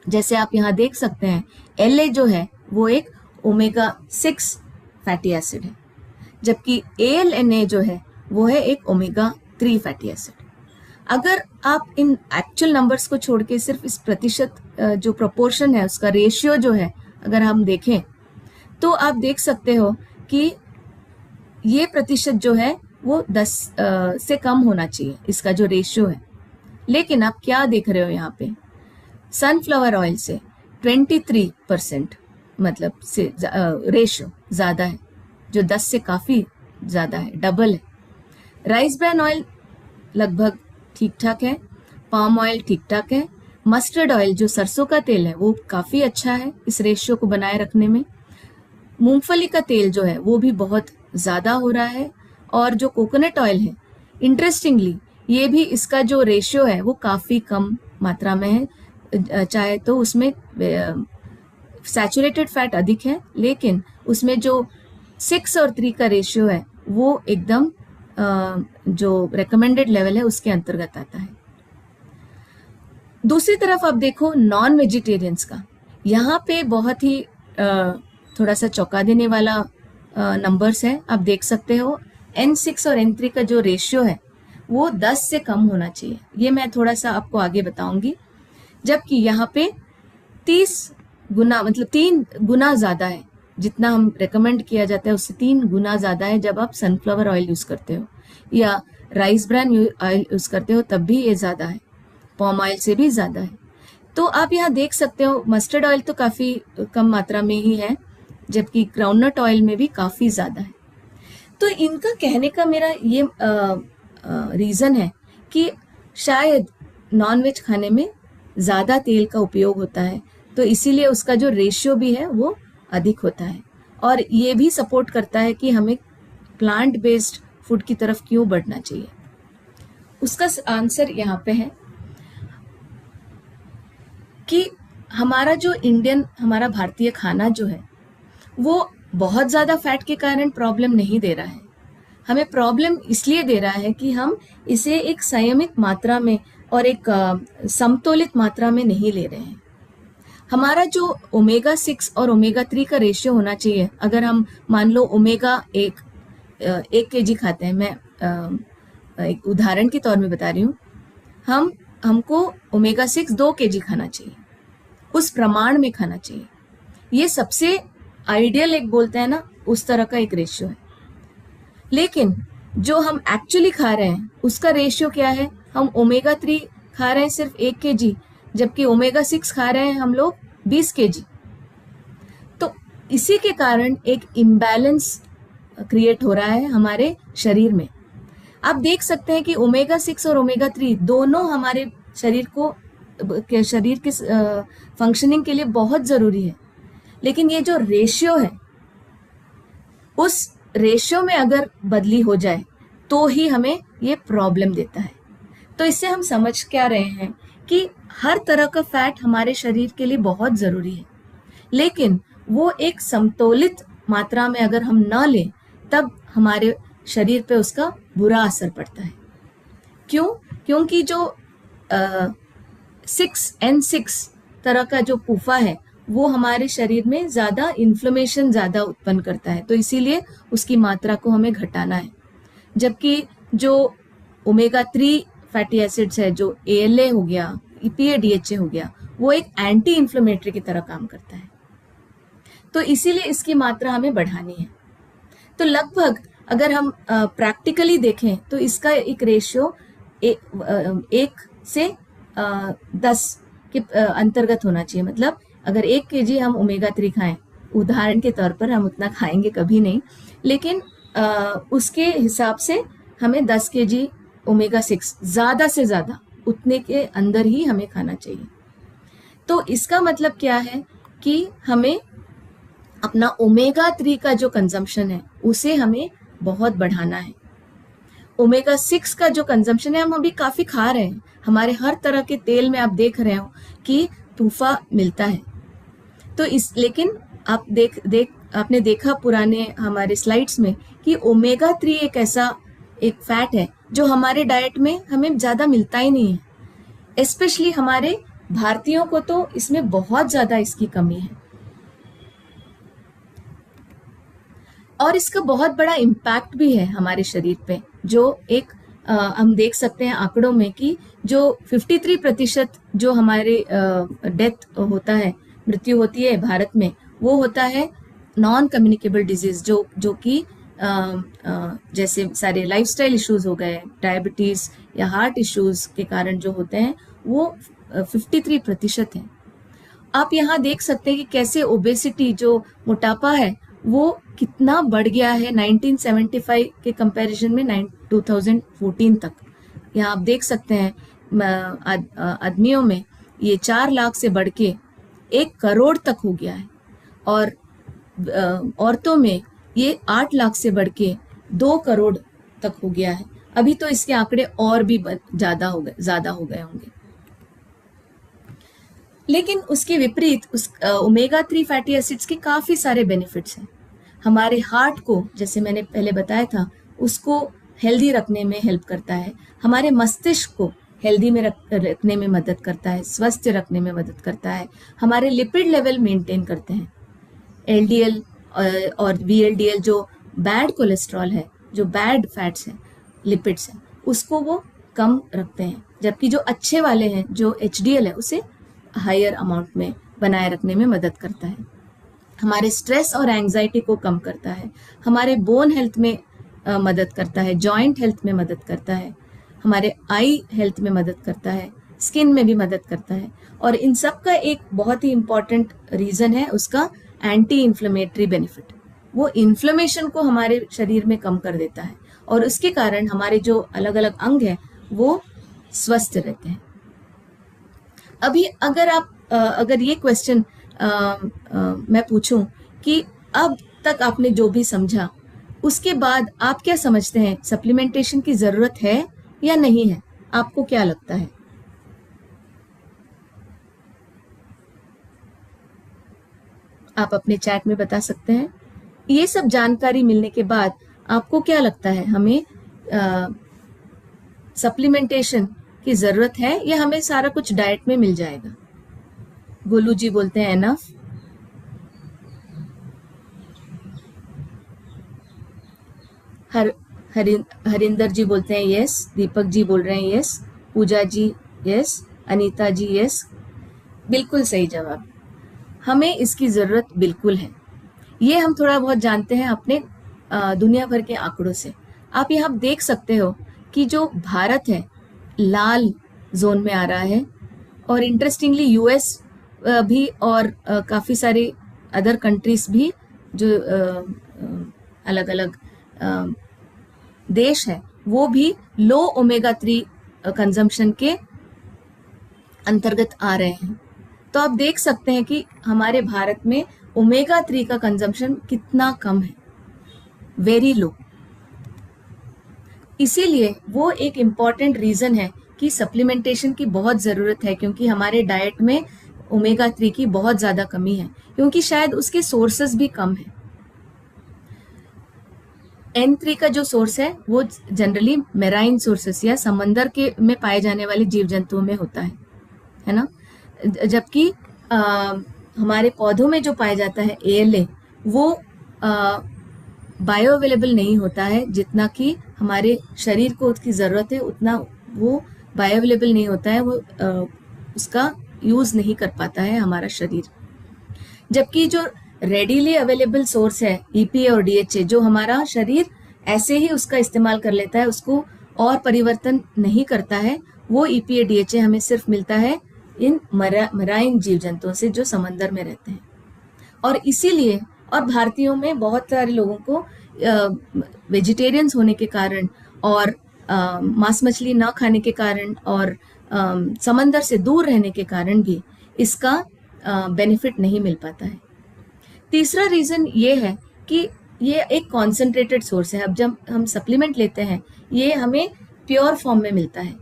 जैसे आप यहाँ देख सकते हैं, LA जो है वो एक ओमेगा 6 फैटी एसिड है, जबकि ALNA जो है वो है एक ओमेगा 3 फैटी एसिड। अगर आप इन एक्चुअल नंबर्स को छोड़ के सिर्फ इस प्रतिशत जो प्रोपोर्शन है, उसका रेशियो जो है, अगर हम देखें, तो आप देख सकते हो कि ये प्रतिशत जो है वो 10 से कम होना चाहिए, इसका जो रेशियो है। लेकिन आप क्या देख रहे हो यहाँ पे, सनफ्लावर ऑयल से 23% मतलब से रेशियो ज्यादा है, जो 10 से काफी ज्यादा है, डबल है। राइस ब्रान ऑयल लगभग ठीक ठाक है, पाम ऑयल ठीक ठाक है, मस्टर्ड ऑयल जो सरसों का तेल है वो काफी अच्छा है इस रेशियो को बनाए रखने में। मूंगफली का तेल जो है वो भी बहुत ज्यादा हो रहा है, और जो कोकोनट ऑयल है, इंटरेस्टिंगली ये भी, इसका जो रेशियो है वो काफी कम मात्रा में है। चाहे तो उसमें सैचुरेटेड फैट अधिक है, लेकिन उसमें जो 6 और 3 का रेशियो है वो एकदम जो रेकमेंडेड लेवल है उसके अंतर्गत आता है। दूसरी तरफ आप देखो नॉन वेजिटेरियंस का, यहाँ पे बहुत ही थोड़ा सा चौंका देने वाला नंबर्स है। आप देख सकते हो N6 और N3 का जो रेशियो है वो 10 से कम होना चाहिए, ये मैं थोड़ा सा आपको आगे बताऊंगी। जबकि यहाँ पे 30 गुना, मतलब 3 गुना ज्यादा है, जितना हम रेकमेंड किया जाता है उससे 3 गुना ज्यादा है जब आप सनफ्लावर ऑयल यूज करते हो या राइस ब्रान ऑयल यूज करते हो, तब भी ये ज्यादा है, पॉम ऑयल से भी ज्यादा है। तो आप यहाँ देख सकते हो मस्टर्ड ऑयल तो काफी कम मात्रा में ही है, जबकि ग्राउंडनट ऑयल में भी काफी ज्यादा है। तो इनका कहने का मेरा ये रीजन है कि शायद नॉनवेज खाने में ज्यादा तेल का उपयोग होता है, तो इसीलिए उसका जो रेशियो भी है वो अधिक होता है। और ये भी सपोर्ट करता है कि हमें प्लांट बेस्ड फूड की तरफ क्यों बढ़ना चाहिए। उसका आंसर यहाँ पे है कि हमारा जो हमारा भारतीय खाना जो है वो बहुत ज्यादा फैट के कारण प्रॉब्लम नहीं दे रहा है। हमें प्रॉब्लम इसलिए दे रहा है कि हम इसे एक संयमित मात्रा में और एक समतोलित मात्रा में नहीं ले रहे हैं। हमारा जो ओमेगा 6 और ओमेगा 3 का रेशियो होना चाहिए, अगर हम मान लो ओमेगा 1 kg खाते हैं, मैं एक उदाहरण के तौर में बता रही हूँ, हमको ओमेगा 6 2 kg खाना चाहिए, उस प्रमाण में खाना चाहिए। ये सबसे आइडियल एक बोलते हैं ना, उस तरह का एक रेशियो है। लेकिन जो हम एक्चुअली खा रहे हैं उसका रेशियो क्या है, हम ओमेगा 3 खा रहे हैं सिर्फ 1 kg, जबकि ओमेगा 6 खा रहे हैं हम लोग 20 kg। तो इसी के कारण एक इम्बैलेंस क्रिएट हो रहा है हमारे शरीर में। आप देख सकते हैं कि ओमेगा 6 और ओमेगा 3 दोनों हमारे शरीर के फंक्शनिंग के लिए बहुत जरूरी है, लेकिन ये जो रेशियो है, उस रेशियो में अगर बदली हो जाए तो ही हमें ये प्रॉब्लम देता है। तो इससे हम समझ क्या रहे हैं कि हर तरह का फैट हमारे शरीर के लिए बहुत जरूरी है, लेकिन वो एक समतोलित मात्रा में अगर हम ना लें, तब हमारे शरीर पे उसका बुरा असर पड़ता है। क्यों? क्योंकि जो 6N6 तरह का जो पूफा है वो हमारे शरीर में ज़्यादा इन्फ्लेमेशन ज़्यादा उत्पन्न करता है, तो इसीलिए उसकी मात्रा को हमें घटाना है। जबकि जो ओमेगा 3 फैटी एसिड्स है, जो ALA हो गया, EPA DHA हो गया, वो एक एंटी इन्फ्लेमेटरी की तरह काम करता है, तो इसीलिए इसकी मात्रा हमें बढ़ानी है। तो लगभग अगर हम प्रैक्टिकली देखें तो इसका एक रेशियो 1 से 10 के अंतर्गत होना चाहिए। मतलब अगर 1 kg हम ओमेगा 3 खाएं, उदाहरण के तौर पर, हम उतना खाएंगे कभी नहीं, लेकिन उसके हिसाब से हमें 10 kg ओमेगा 6 ज़्यादा से ज़्यादा उतने के अंदर ही हमें खाना चाहिए। तो इसका मतलब क्या है कि हमें अपना ओमेगा 3 का जो कंजम्पशन है उसे हमें बहुत बढ़ाना है। ओमेगा 6 का जो कंजम्पशन है हम अभी काफ़ी खा रहे हैं, हमारे हर तरह के तेल में आप देख रहे हो कि तूफा मिलता है। तो लेकिन आप आपने देखा पुराने हमारे स्लाइड्स में कि ओमेगा 3 एक ऐसा एक फैट है जो हमारे डाइट में हमें ज़्यादा मिलता ही नहीं है। स्पेशली हमारे भारतीयों को तो इसमें बहुत ज़्यादा इसकी कमी है, और इसका बहुत बड़ा इम्पैक्ट भी है हमारे शरीर पे। जो एक हम देख सकते हैं आंकड़ों में कि जो 53% जो हमारे डेथ होता है, मृत्यु होती है भारत में, वो होता है नॉन कम्युनिकेबल डिजीज, जो कि जैसे सारे लाइफस्टाइल इश्यूज हो गए, डायबिटीज या हार्ट इश्यूज के कारण जो होते हैं, वो 53% हैं। आप यहाँ देख सकते हैं कि कैसे ओबेसिटी, जो मोटापा है, वो कितना बढ़ गया है 1975 के कंपैरिजन में 2014 तक। यहाँ आप देख सकते हैं आदमियों में ये 4 लाख से बढ़ के 1 करोड़ तक हो गया है, और औरतों में ये 8 लाख से बढ़ के 2 करोड़ तक हो गया है। अभी तो इसके आंकड़े और भी ज़्यादा हो गए होंगे। लेकिन उसके विपरीत ओमेगा 3 फैटी एसिड्स के काफ़ी सारे बेनिफिट्स हैं। हमारे हार्ट को, जैसे मैंने पहले बताया था, उसको हेल्दी रखने में हेल्प करता है। हमारे मस्तिष्क को हेल्दी में रखने में मदद करता है, स्वस्थ रखने में मदद करता है। हमारे लिपिड लेवल मेंटेन करते हैं। LDL और VLDL जो बैड कोलेस्ट्रॉल है, जो बैड फैट्स हैं, लिपिड्स हैं, उसको वो कम रखते हैं। जबकि जो अच्छे वाले हैं, जो HDL है, उसे हायर अमाउंट में बनाए रखने में मदद करता है। हमारे स्ट्रेस और एंजाइटी को कम करता है। हमारे बोन हेल्थ में मदद करता है, जॉइंट हेल्थ में मदद करता है, हमारे आई हेल्थ में मदद करता है, स्किन में भी मदद करता है। और इन सब का एक बहुत ही इम्पॉर्टेंट रीज़न है उसका एंटी इन्फ्लेमेटरी बेनिफिट। वो इन्फ्लेमेशन को हमारे शरीर में कम कर देता है, और उसके कारण हमारे जो अलग अलग अंग हैं वो स्वस्थ रहते हैं। अभी अगर ये क्वेश्चन मैं पूछूं कि अब तक आपने जो भी समझा, उसके बाद आप क्या समझते हैं, सप्लीमेंटेशन की ज़रूरत है या नहीं है? आपको क्या लगता है? आप अपने चैट में बता सकते हैं। ये सब जानकारी मिलने के बाद आपको क्या लगता है, हमें सप्लीमेंटेशन की ज़रूरत है या हमें सारा कुछ डाइट में मिल जाएगा? गोलू जी बोलते हैं एनफ। हरिंदर जी बोलते हैं यस। दीपक जी बोल रहे हैं यस। पूजा जी यस। अनीता जी यस। बिल्कुल सही जवाब। हमें इसकी ज़रूरत बिल्कुल है। ये हम थोड़ा बहुत जानते हैं अपने दुनिया भर के आंकड़ों से। आप यहाँ देख सकते हो कि जो भारत है लाल जोन में आ रहा है, और इंटरेस्टिंगली US भी और काफ़ी सारे अदर कंट्रीज भी जो अलग अलग देश है, वो भी लो ओमेगा 3 कंजम्पशन के अंतर्गत आ रहे हैं। तो आप देख सकते हैं कि हमारे भारत में ओमेगा 3 का कंजम्पशन कितना कम है, वेरी लो। इसीलिए वो एक इम्पॉर्टेंट रीज़न है कि सप्लीमेंटेशन की बहुत ज़रूरत है, क्योंकि हमारे डाइट में ओमेगा 3 की बहुत ज़्यादा कमी है, क्योंकि शायद उसके सोर्सेज भी कम हैं। N3 का जो सोर्स है वो जनरली मेराइन सोर्सेस या समंदर के में पाए जाने वाले जीव जंतुओं में होता है ना। जबकि हमारे पौधों में जो पाया जाता है ALA वो बायो अवेलेबल नहीं होता है, जितना कि हमारे शरीर को उसकी ज़रूरत है उतना वो बायो अवेलेबल नहीं होता है, वो उसका यूज़ नहीं कर पाता है हमारा शरीर। जबकि जो रेडीली अवेलेबल सोर्स है EPA और DHA, जो हमारा शरीर ऐसे ही उसका इस्तेमाल कर लेता है, उसको और परिवर्तन नहीं करता है, वो EPA DHA हमें सिर्फ मिलता है इन मराइन जीव जंतुओं से जो समंदर में रहते हैं। और इसीलिए और भारतीयों में बहुत सारे लोगों को वेजिटेरियंस होने के कारण और मांस मछली न खाने के कारण और समंदर से दूर रहने के कारण भी इसका बेनिफिट नहीं मिल पाता है। तीसरा रीज़न ये है कि ये एक कॉन्सेंट्रेटेड सोर्स है। अब जब हम सप्लीमेंट लेते हैं ये हमें प्योर फॉर्म में मिलता है।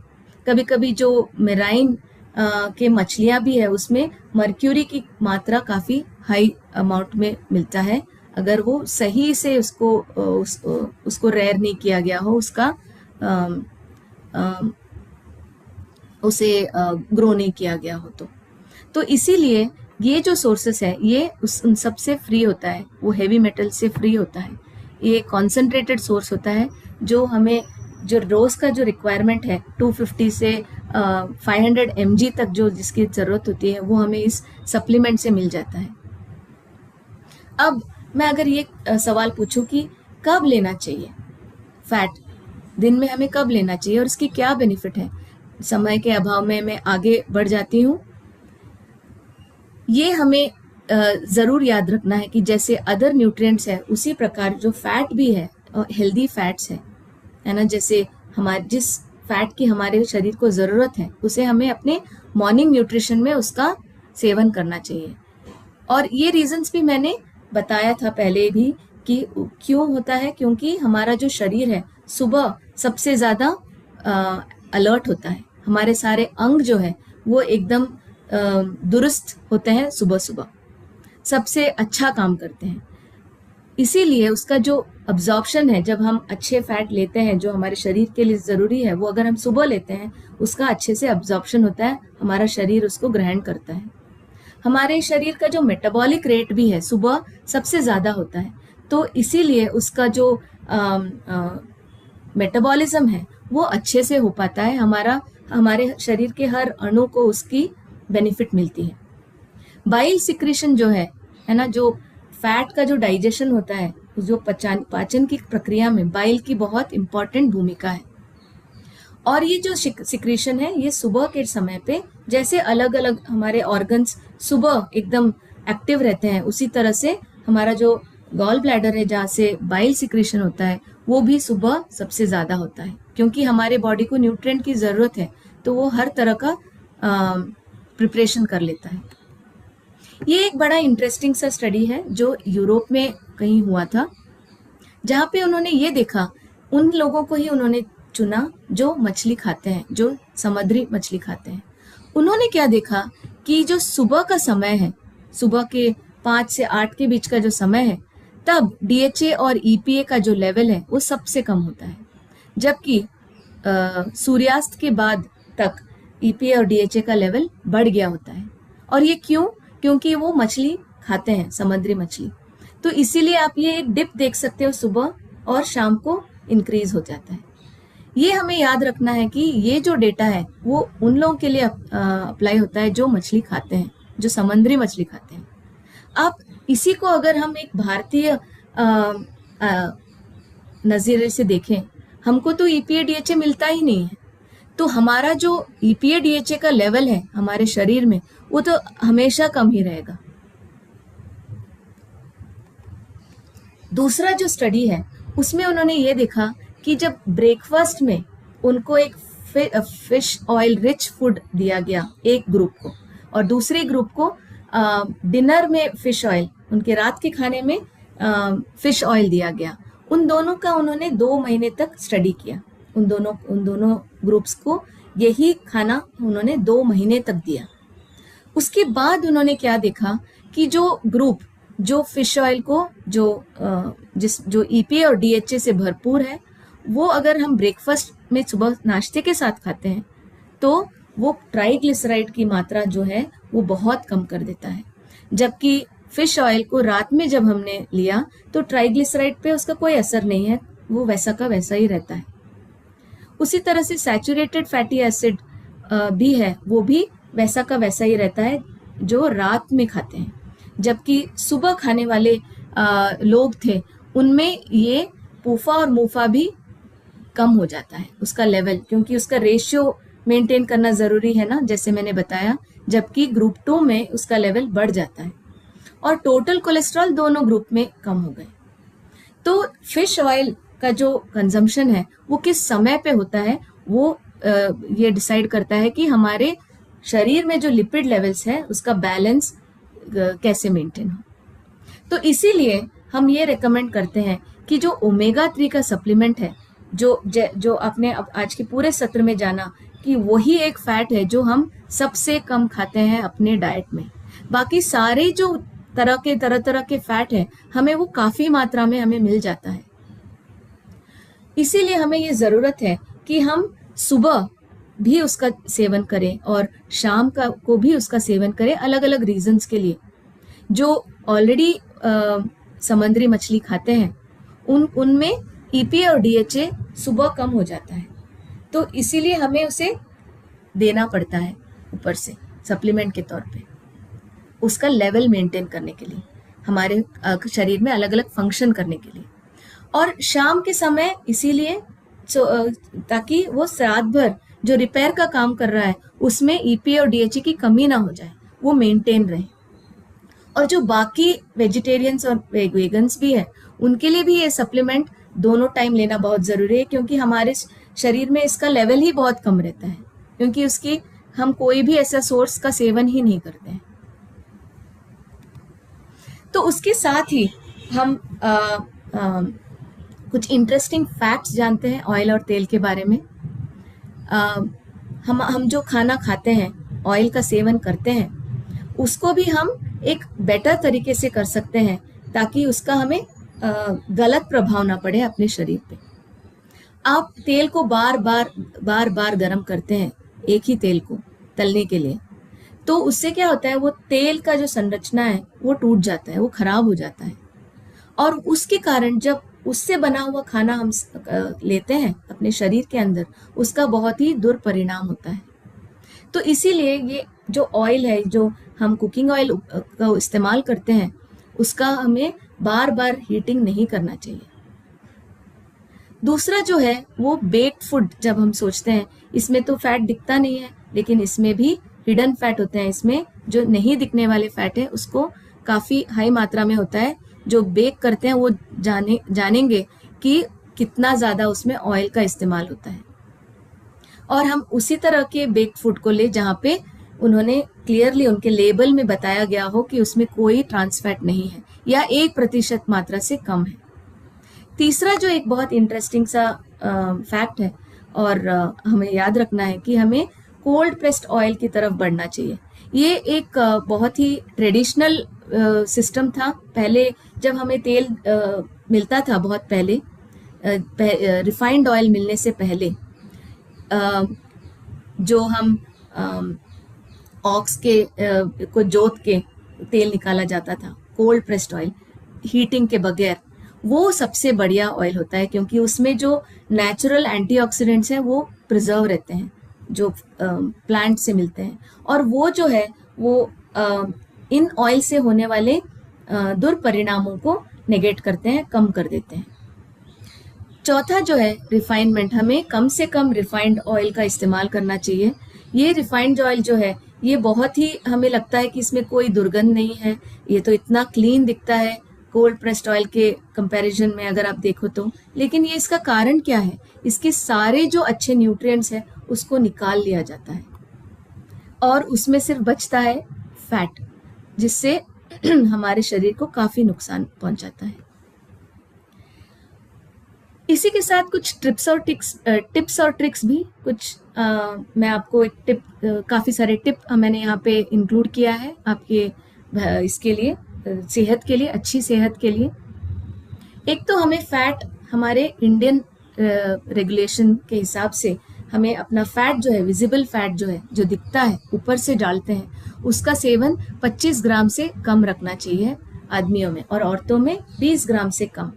कभी कभी जो मेराइन के मछलियाँ भी है उसमें मर्क्यूरी की मात्रा काफ़ी हाई अमाउंट में मिलता है, अगर वो सही से उसको रेयर नहीं किया गया हो, उसे ग्रो नहीं किया गया हो। तो इसीलिए ये जो सोर्सेस है ये उन सब से फ्री होता है, वो हेवी मेटल से फ्री होता है। ये कॉन्सेंट्रेटेड सोर्स होता है जो हमें जो रोज़ का जो रिक्वायरमेंट है 250 से 500 mg तक जो जिसकी ज़रूरत होती है वो हमें इस सप्लीमेंट से मिल जाता है। अब मैं अगर ये सवाल पूछूं कि कब लेना चाहिए फैट, दिन में हमें कब लेना चाहिए और इसकी क्या बेनिफिट है, समय के अभाव में मैं आगे बढ़ जाती हूँ। ये हमें ज़रूर याद रखना है कि जैसे अदर न्यूट्रिएंट्स है उसी प्रकार जो फैट भी है हेल्दी फैट्स है ना, जैसे हमारे जिस फैट की हमारे शरीर को ज़रूरत है उसे हमें अपने मॉर्निंग न्यूट्रिशन में उसका सेवन करना चाहिए। और ये रीजंस भी मैंने बताया था पहले भी कि क्यों होता है, क्योंकि हमारा जो शरीर है सुबह सबसे ज़्यादा अलर्ट होता है, हमारे सारे अंग जो है वो एकदम दुरुस्त होते हैं, सुबह सुबह सबसे अच्छा काम करते हैं। इसीलिए उसका जो अब्जॉर्प्शन है, जब हम अच्छे फैट लेते हैं जो हमारे शरीर के लिए ज़रूरी है, वो अगर हम सुबह लेते हैं उसका अच्छे से अब्जॉर्प्शन होता है, हमारा शरीर उसको ग्रहण करता है। हमारे शरीर का जो मेटाबॉलिक रेट भी है सुबह सबसे ज़्यादा होता है, तो इसीलिए उसका जो मेटाबॉलिज्म है वो अच्छे से हो पाता है, हमारे शरीर के हर अणु को उसकी बेनिफिट मिलती है। बाइल सिक्रीशन जो है ना, जो फैट का जो डाइजेशन होता है, जो पाचन की प्रक्रिया में बाइल की बहुत इम्पॉर्टेंट भूमिका है। और ये जो सिक्रीशन है ये सुबह के समय पे जैसे अलग अलग हमारे ऑर्गन्स सुबह एकदम एक्टिव रहते हैं, उसी तरह से हमारा जो गॉल ब्लैडर है जहाँ से बाइल सिक्रीशन होता है वो भी सुबह सबसे ज़्यादा होता है, क्योंकि हमारे बॉडी को न्यूट्रिएंट की ज़रूरत है तो वो हर तरह का प्रिपरेशन कर लेता है। ये एक बड़ा इंटरेस्टिंग सा स्टडी है जो यूरोप में कहीं हुआ था, जहाँ पे उन्होंने ये देखा, उन लोगों को ही उन्होंने चुना जो मछली खाते हैं, जो समुद्री मछली खाते हैं। उन्होंने क्या देखा कि जो सुबह का समय है, सुबह के 5 से 8 के बीच का जो समय है, तब DHA और EPA का जो लेवल है वो सबसे कम होता है, जबकि सूर्यास्त के बाद तक EPA और DHA का लेवल बढ़ गया होता है। और ये क्यों? क्योंकि वो मछली खाते हैं, समुद्री मछली। तो इसीलिए आप ये एक डिप देख सकते हो, सुबह और शाम को इंक्रीज हो जाता है। ये हमें याद रखना है कि ये जो डेटा है वो उन लोगों के लिए अप्लाई होता है जो मछली खाते हैं, जो समुद्री मछली खाते हैं। अब इसी को अगर हम एक भारतीय नज़रिए से देखें, हमको तो EPA DHA मिलता ही नहीं है, तो हमारा जो EPA DHA का लेवल है हमारे शरीर में वो तो हमेशा कम ही रहेगा। दूसरा जो स्टडी है उसमें उन्होंने ये देखा कि जब ब्रेकफास्ट में उनको एक फिश ऑयल रिच फूड दिया गया एक ग्रुप को, और दूसरे ग्रुप को डिनर में फिश ऑयल, उनके रात के खाने में फिश ऑयल दिया गया, उन दोनों का उन्होंने 2 महीने तक स्टडी किया। उन दोनों ग्रुप्स को यही खाना उन्होंने 2 महीने तक दिया। उसके बाद उन्होंने क्या देखा कि जो ग्रुप जो फिश ऑयल को जो EPA और DHA से भरपूर है, वो अगर हम ब्रेकफास्ट में सुबह नाश्ते के साथ खाते हैं तो वो ट्राइग्लिसराइड की मात्रा जो है वो बहुत कम कर देता है। जबकि फिश ऑयल को रात में जब हमने लिया तो ट्राइग्लिसराइड पे उसका कोई असर नहीं है, वो वैसा का वैसा ही रहता है। उसी तरह से सैचुरेटेड फैटी एसिड भी है, वो भी वैसा का वैसा ही रहता है जो रात में खाते हैं। जबकि सुबह खाने वाले लोग थे, उनमें ये पूफा और मूफा भी कम हो जाता है उसका लेवल, क्योंकि उसका रेशियो मेंटेन करना ज़रूरी है ना, जैसे मैंने बताया। जबकि ग्रुप 2 में उसका लेवल बढ़ जाता है और टोटल कोलेस्ट्रॉल दोनों ग्रुप में कम हो गए। तो फिश ऑयल का जो कंजम्पशन है वो किस समय पे होता है, वो ये डिसाइड करता है कि हमारे शरीर में जो लिपिड लेवल्स है उसका बैलेंस कैसे मेंटेन हो। तो इसीलिए हम ये रेकमेंड करते हैं कि जो ओमेगा 3 का सप्लीमेंट है, जो आपने अब आज के पूरे सत्र में जाना कि वही एक फैट है जो हम सबसे कम खाते हैं अपने डाइट में। बाकी सारे जो तरह तरह के फैट है हमें वो काफी मात्रा में हमें मिल जाता है। इसीलिए हमें ये जरूरत है कि हम सुबह भी उसका सेवन करें और शाम को भी उसका सेवन करें, अलग अलग रीजंस के लिए। जो ऑलरेडी समुद्री मछली खाते हैं उनमें EPA और DHA सुबह कम हो जाता है, तो इसीलिए हमें उसे देना पड़ता है ऊपर से सप्लीमेंट के तौर पे, उसका लेवल मेंटेन करने के लिए, हमारे शरीर में अलग अलग फंक्शन करने के लिए। और शाम के समय इसीलिए ताकि वो रात भर जो रिपेयर का काम कर रहा है उसमें EPA और DHA की कमी ना हो जाए, वो मेंटेन रहे। और जो बाकी वेजिटेरियंस और वेगन्स भी है उनके लिए भी ये सप्लीमेंट दोनों टाइम लेना बहुत ज़रूरी है, क्योंकि हमारे शरीर में इसका लेवल ही बहुत कम रहता है, क्योंकि उसकी हम कोई भी ऐसा सोर्स का सेवन ही नहीं करते हैं। तो उसके साथ ही हम कुछ इंटरेस्टिंग फैक्ट्स जानते हैं ऑयल और तेल के बारे में। हम जो खाना खाते हैं, ऑयल का सेवन करते हैं, उसको भी हम एक बेटर तरीके से कर सकते हैं ताकि उसका हमें गलत प्रभाव ना पड़े अपने शरीर पे। आप तेल को बार बार गर्म करते हैं, एक ही तेल को तलने के लिए, तो उससे क्या होता है, वो तेल का जो संरचना है वो टूट जाता है, वो खराब हो जाता है। और उसके कारण जब उससे बना हुआ खाना हम लेते हैं अपने शरीर के अंदर, उसका बहुत ही दुष्परिणाम होता है। तो इसीलिए ये जो ऑयल है, जो हम कुकिंग ऑयल का इस्तेमाल करते हैं, उसका हमें बार बार हीटिंग नहीं करना चाहिए। दूसरा जो है वो बेक्ड फूड, जब हम सोचते हैं इसमें तो फैट दिखता नहीं है, लेकिन इसमें भी हिडन फैट होते हैं। इसमें जो नहीं दिखने वाले फैट है उसको काफ़ी हाई मात्रा में होता है। जो बेक करते हैं वो जानेंगे कि कितना ज़्यादा उसमें ऑयल का इस्तेमाल होता है। और हम उसी तरह के बेक्ड फूड को ले जहाँ पे उन्होंने क्लियरली उनके लेबल में बताया गया हो कि उसमें कोई ट्रांस फैट नहीं है या 1% मात्रा से कम है। तीसरा जो एक बहुत इंटरेस्टिंग सा फैक्ट है और हमें याद रखना है कि हमें कोल्ड प्रेस्ड ऑयल की तरफ बढ़ना चाहिए। ये एक बहुत ही ट्रेडिशनल सिस्टम था। पहले जब हमें तेल मिलता था, बहुत पहले रिफाइंड ऑयल मिलने से पहले, जो हम ऑक्स के को जोत के तेल निकाला जाता था, कोल्ड प्रेस्ड ऑयल, हीटिंग के बगैर, वो सबसे बढ़िया ऑयल होता है, क्योंकि उसमें जो नेचुरल एंटीऑक्सीडेंट्स हैं वो प्रिजर्व रहते हैं, जो प्लांट से मिलते हैं, और वो जो है वो इन ऑयल से होने वाले दुष्परिणामों को नेगेट करते हैं, कम कर देते हैं। चौथा जो है रिफाइनमेंट, हमें कम से कम रिफाइंड ऑयल का इस्तेमाल करना चाहिए। ये रिफाइंड ऑयल जो है ये बहुत ही, हमें लगता है कि इसमें कोई दुर्गंध नहीं है, ये तो इतना क्लीन दिखता है कोल्ड प्रेस्ड ऑयल के कंपैरिजन में अगर आप देखो तो। लेकिन ये इसका कारण क्या है, इसके सारे जो अच्छे न्यूट्रिएंट्स हैं उसको निकाल लिया जाता है और उसमें सिर्फ बचता है फैट, जिससे हमारे शरीर को काफी नुकसान पहुंचाता है। इसी के साथ कुछ टिप्स और ट्रिक्स भी कुछ मैं आपको एक काफ़ी सारे टिप मैंने यहाँ पे इंक्लूड किया है आपके इसके लिए सेहत के लिए, अच्छी सेहत के लिए। एक तो हमें फैट, हमारे इंडियन रेगुलेशन के हिसाब से हमें अपना फैट जो है, विजिबल फैट जो है, जो दिखता है ऊपर से डालते हैं, उसका सेवन 25 ग्राम से कम रखना चाहिए आदमियों में, और औरतों में 20 ग्राम से कम।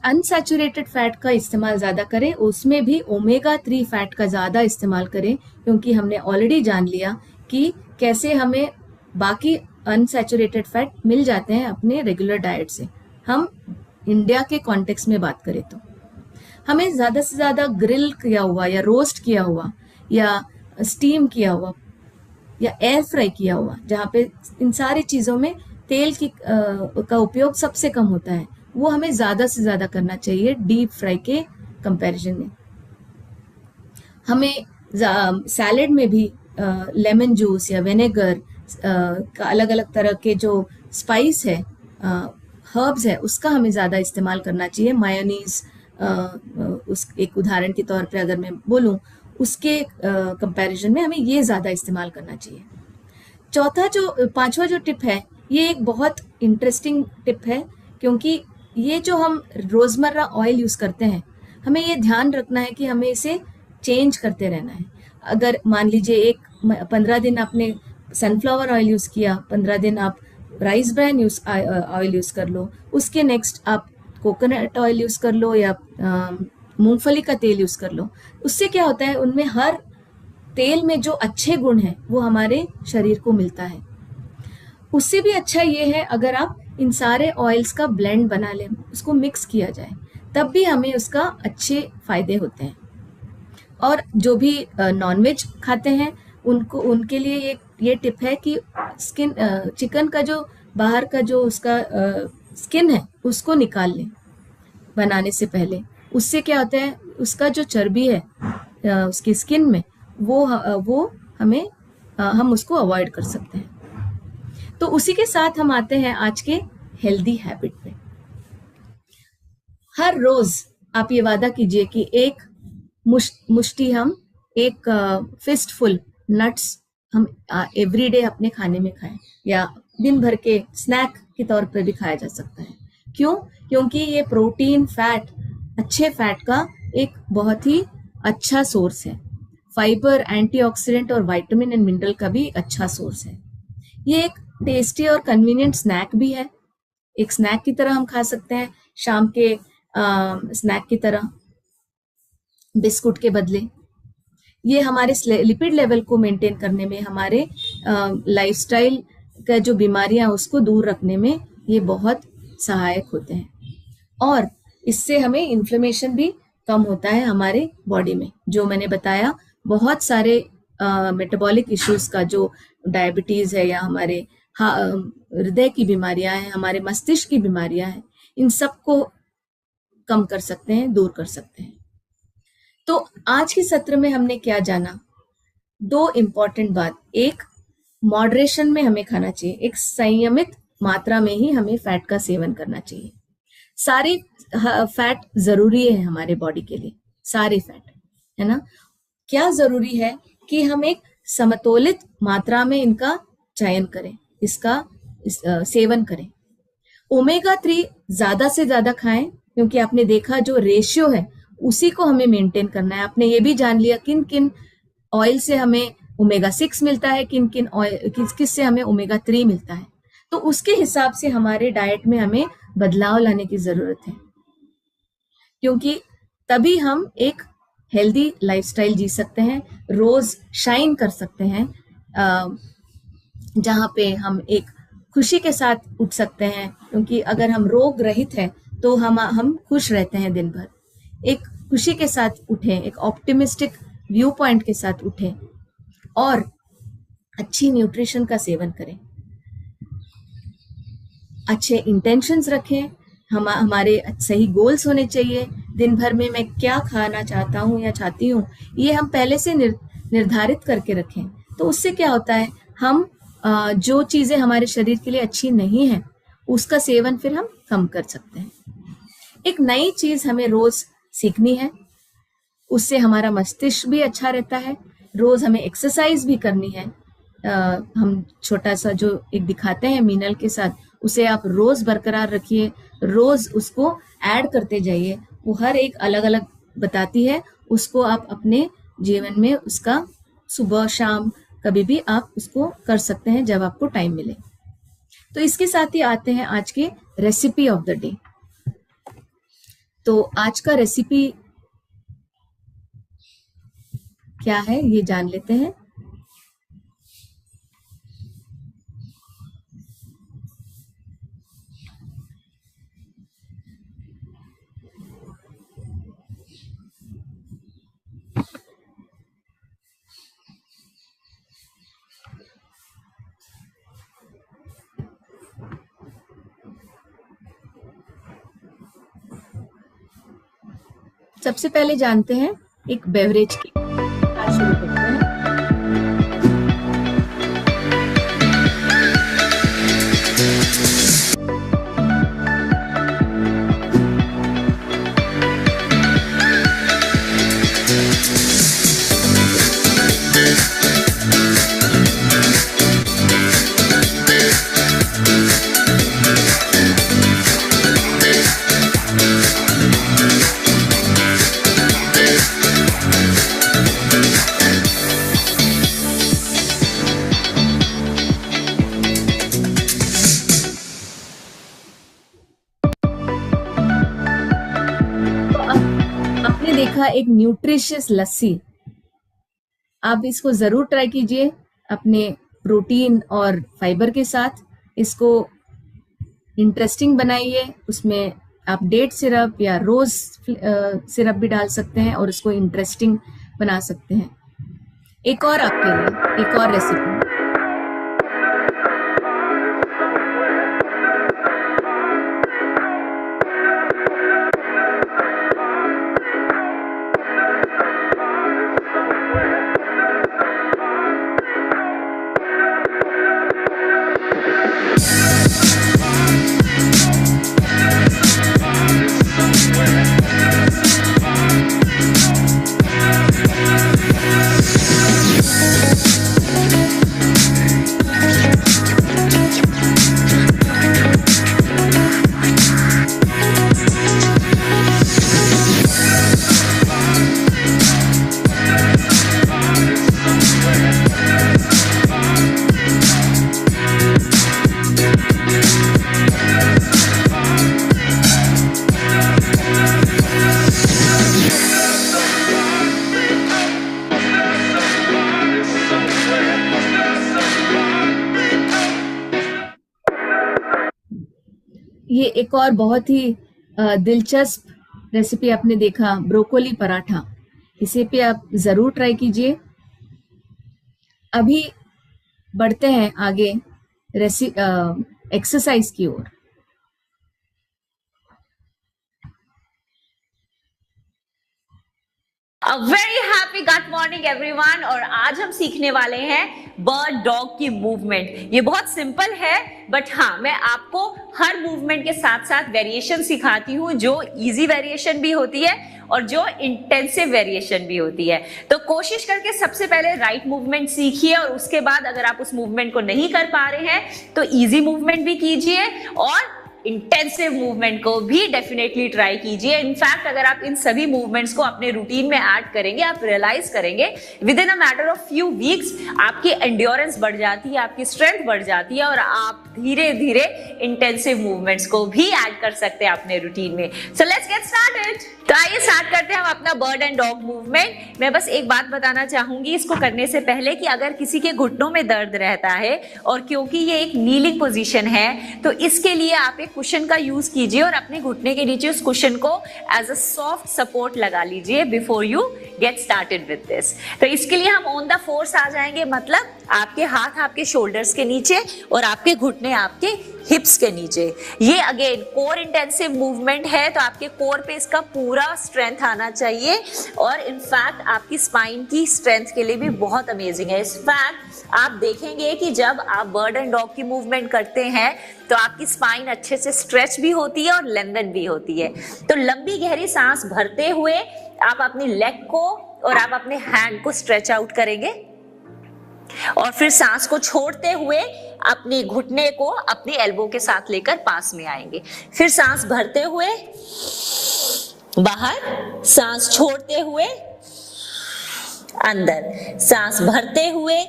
अनसैचुरेटेड फैट का इस्तेमाल ज़्यादा करें, उसमें भी ओमेगा 3 फैट का ज़्यादा इस्तेमाल करें, क्योंकि हमने ऑलरेडी जान लिया कि कैसे हमें बाकी अनसैचुरेटेड फैट मिल जाते हैं अपने रेगुलर डाइट से। हम इंडिया के कॉन्टेक्स्ट में बात करें तो हमें ज़्यादा से ज़्यादा ग्रिल किया हुआ या रोस्ट किया हुआ या स्टीम किया हुआ या एयर फ्राई किया हुआ, जहाँ पे इन सारी चीज़ों में तेल का उपयोग सबसे कम होता है, वो हमें ज़्यादा से ज़्यादा करना चाहिए डीप फ्राई के कंपैरिजन में। हमें सैलेड में भी लेमन जूस या विनेगर का, अलग अलग तरह के जो स्पाइस है, हर्ब्स है, उसका हमें ज़्यादा इस्तेमाल करना चाहिए। मायोनीज उस एक उदाहरण के तौर पे अगर मैं बोलूँ, उसके कंपैरिजन में हमें ये ज़्यादा इस्तेमाल करना चाहिए। पांचवा जो टिप है, ये एक बहुत इंटरेस्टिंग टिप है, क्योंकि ये जो हम रोज़मर्रा ऑयल यूज़ करते हैं, हमें ये ध्यान रखना है कि हमें इसे चेंज करते रहना है। अगर मान लीजिए 15 दिन आपने सनफ्लावर ऑयल यूज़ किया, 15 दिन आप राइस ब्रैन ऑयल यूज़ कर लो, उसके नेक्स्ट आप कोकोनट ऑयल यूज़ कर लो या मूंगफली का तेल यूज़ कर लो। उससे क्या होता है, उनमें हर तेल में जो अच्छे गुण हैं वो हमारे शरीर को मिलता है। उससे भी अच्छा ये है अगर आप इन सारे ऑयल्स का ब्लेंड बना लें, उसको मिक्स किया जाए, तब भी हमें उसका अच्छे फायदे होते हैं। और जो भी नॉनवेज खाते हैं उनको, उनके लिए ये टिप है कि चिकन का जो बाहर का जो उसका स्किन है, उसको निकाल लें बनाने से पहले। उससे क्या होता है, उसका जो चर्बी है उसकी स्किन में, वो हम उसको अवॉइड कर सकते हैं। तो उसी के साथ हम आते हैं आज के हेल्दी हैबिट पे। हर रोज आप ये वादा कीजिए कि एक मुश्ती हम, एक फिस्ट फुल नट्स हम एवरीडे अपने खाने में खाएं, या दिन भर के स्नैक के तौर पर भी खाया जा सकता है। क्यों? क्योंकि ये प्रोटीन, फैट, अच्छे फैट का एक बहुत ही अच्छा सोर्स है। फाइबर, एंटीऑक्सीडेंट और विटामिन एंड मिनरल का भी अच्छा सोर्स है। ये एक टेस्टी और कन्वीनियंट स्नैक भी है। एक स्नैक की तरह हम खा सकते हैं, शाम के स्नैक की तरह, बिस्कुट के बदले। ये हमारे लिपिड लेवल को मेंटेन करने में, हमारे लाइफस्टाइल का जो बीमारियां उसको दूर रखने में ये बहुत सहायक होते हैं। और इससे हमें इन्फ्लेमेशन भी कम होता है हमारे बॉडी में। जो मैंने बताया, बहुत सारे मेटाबॉलिक इश्यूज का, जो डायबिटीज है या हमारे हृदय की बीमारियां हैं, हमारे मस्तिष्क की बीमारियां हैं, इन सबको कम कर सकते हैं, दूर कर सकते हैं। तो आज के सत्र में हमने क्या जाना? 2 इम्पॉर्टेंट बात। एक, मॉडरेशन में हमें खाना चाहिए, एक संयमित मात्रा में ही हमें फैट का सेवन करना चाहिए। सारे फैट जरूरी है हमारे बॉडी के लिए, सारे फैट, है ना। क्या जरूरी है कि हम एक समतोलित मात्रा में इनका चयन करें, इसका सेवन करें। ओमेगा 3 ज्यादा से ज्यादा खाएं, क्योंकि आपने देखा जो रेशियो है उसी को हमें मेंटेन करना है। आपने ये भी जान लिया किन किन ऑयल से हमें ओमेगा 6 मिलता है, किन किन ऑयल किस से हमें ओमेगा 3 मिलता है। तो उसके हिसाब से हमारे डाइट में हमें बदलाव लाने की जरूरत है, क्योंकि तभी हम एक हेल्दी लाइफस्टाइल जी सकते हैं, रोज शाइन कर सकते हैं, जहाँ पे हम एक खुशी के साथ उठ सकते हैं। क्योंकि अगर हम रोग रहित हैं तो हम खुश रहते हैं दिन भर। एक खुशी के साथ उठें, एक ऑप्टिमिस्टिक व्यू पॉइंट के साथ उठें और अच्छी न्यूट्रिशन का सेवन करें, अच्छे इंटेंशंस रखें, हमारे सही गोल्स होने चाहिए। दिन भर में मैं क्या खाना चाहता हूँ या चाहती हूँ, ये हम पहले से निर्धारित करके रखें। तो उससे क्या होता है, हम जो चीजें हमारे शरीर के लिए अच्छी नहीं है उसका सेवन फिर हम कम कर सकते हैं। एक नई चीज हमें रोज सीखनी है, उससे हमारा मस्तिष्क भी अच्छा रहता है। रोज हमें एक्सरसाइज भी करनी है, हम छोटा सा जो एक दिखाते हैं मीनल के साथ, उसे आप रोज बरकरार रखिए, रोज उसको ऐड करते जाइए। वो हर एक अलग अलग बताती है, उसको आप अपने जीवन में उसका सुबह शाम कभी भी आप उसको कर सकते हैं जब आपको टाइम मिले। तो इसके साथ ही आते हैं आज के रेसिपी ऑफ द डे। तो आज का रेसिपी क्या है ये जान लेते हैं। सबसे पहले जानते हैं एक बेवरेज की। आज शुरू करते हैं। आपने देखा एक न्यूट्रिशियस लस्सी, आप इसको जरूर ट्राई कीजिए अपने प्रोटीन और फाइबर के साथ। इसको इंटरेस्टिंग बनाइए, उसमें आप डेट सिरप या रोज सिरप भी डाल सकते हैं और उसको इंटरेस्टिंग बना सकते हैं। एक और आपके लिए एक और रेसिपी। ये एक और बहुत ही दिलचस्प रेसिपी आपने देखा, ब्रोकोली पराठा। इसे पे आप जरूर ट्राई कीजिए। अभी बढ़ते हैं आगे एक्सरसाइज की ओर। A very happy good morning everyone। और आज हम सीखने वाले हैं बर्ड डॉग की मूवमेंट। ये बहुत सिंपल है, बट हाँ, मैं आपको हर मूवमेंट के साथ साथ वेरिएशन सिखाती हूँ, जो इजी वेरिएशन भी होती है और जो इंटेंसिव वेरिएशन भी होती है। तो कोशिश करके सबसे पहले राइट मूवमेंट सीखिए, और उसके बाद अगर आप उस मूवमेंट को नहीं कर पा रहे हैं तो इजी मूवमेंट भी कीजिए और इंटेंसिव मूवमेंट को भी डेफिनेटली ट्राई कीजिए। इनफैक्ट अगर आप इन सभी मूवमेंट्स को अपने रूटीन में ऐड करेंगे, आप रियलाइज करेंगे with in a matter of few weeks आपकी एंड्योरेंस बढ़ जाती है, आपकी स्ट्रेंथ बढ़ जाती है, और आप धीरे धीरे इंटेंसिव मूवमेंट्स को भी ऐड कर सकते हैं अपने रूटीन में। So let's get started. तो आइए स्टार्ट करते हैं हम अपना बर्ड एंड डॉग मूवमेंट। मैं बस एक बात बताना चाहूंगी इसको करने से पहले कि अगर किसी के घुटनों में दर्द रहता है, और क्योंकि ये एक नीलिंग पोजीशन है, तो इसके लिए आप एक कुशन का यूज कीजिए और अपने घुटने के नीचे उस कुशन को एज अ सॉफ्ट सपोर्ट लगा लीजिए before you get started with this. तो इसके लिए हम ऑन द फोर्स आ जाएंगे, मतलब आपके हाथ आपके शोल्डर्स के नीचे और आपके घुटने आपके हिप्स के नीचे। ये अगेन कोर इंटेंसिव मूवमेंट है, तो आपके कोर पे इसका पूरा स्ट्रेंथ आना चाहिए, और इनफैक्ट आपकी स्पाइन की स्ट्रेंथ के लिए भी बहुत अमेजिंग है। इनफैक्ट आप देखेंगे कि जब आप बर्ड एंड डॉग की मूवमेंट करते हैं तो आपकी स्पाइन अच्छे से स्ट्रेच भी होती है और लेंथन भी होती है। तो लंबी गहरी सांस भरते हुए आप अपनी लेग को और आप अपने हैंड को स्ट्रेच आउट करेंगे, और फिर सांस को छोड़ते हुए अपने घुटने को अपनी एल्बो के साथ लेकर पास में आएंगे। फिर सांस भरते हुए बाहर, सांस छोड़ते हुए अंदर, सांस भरते हुए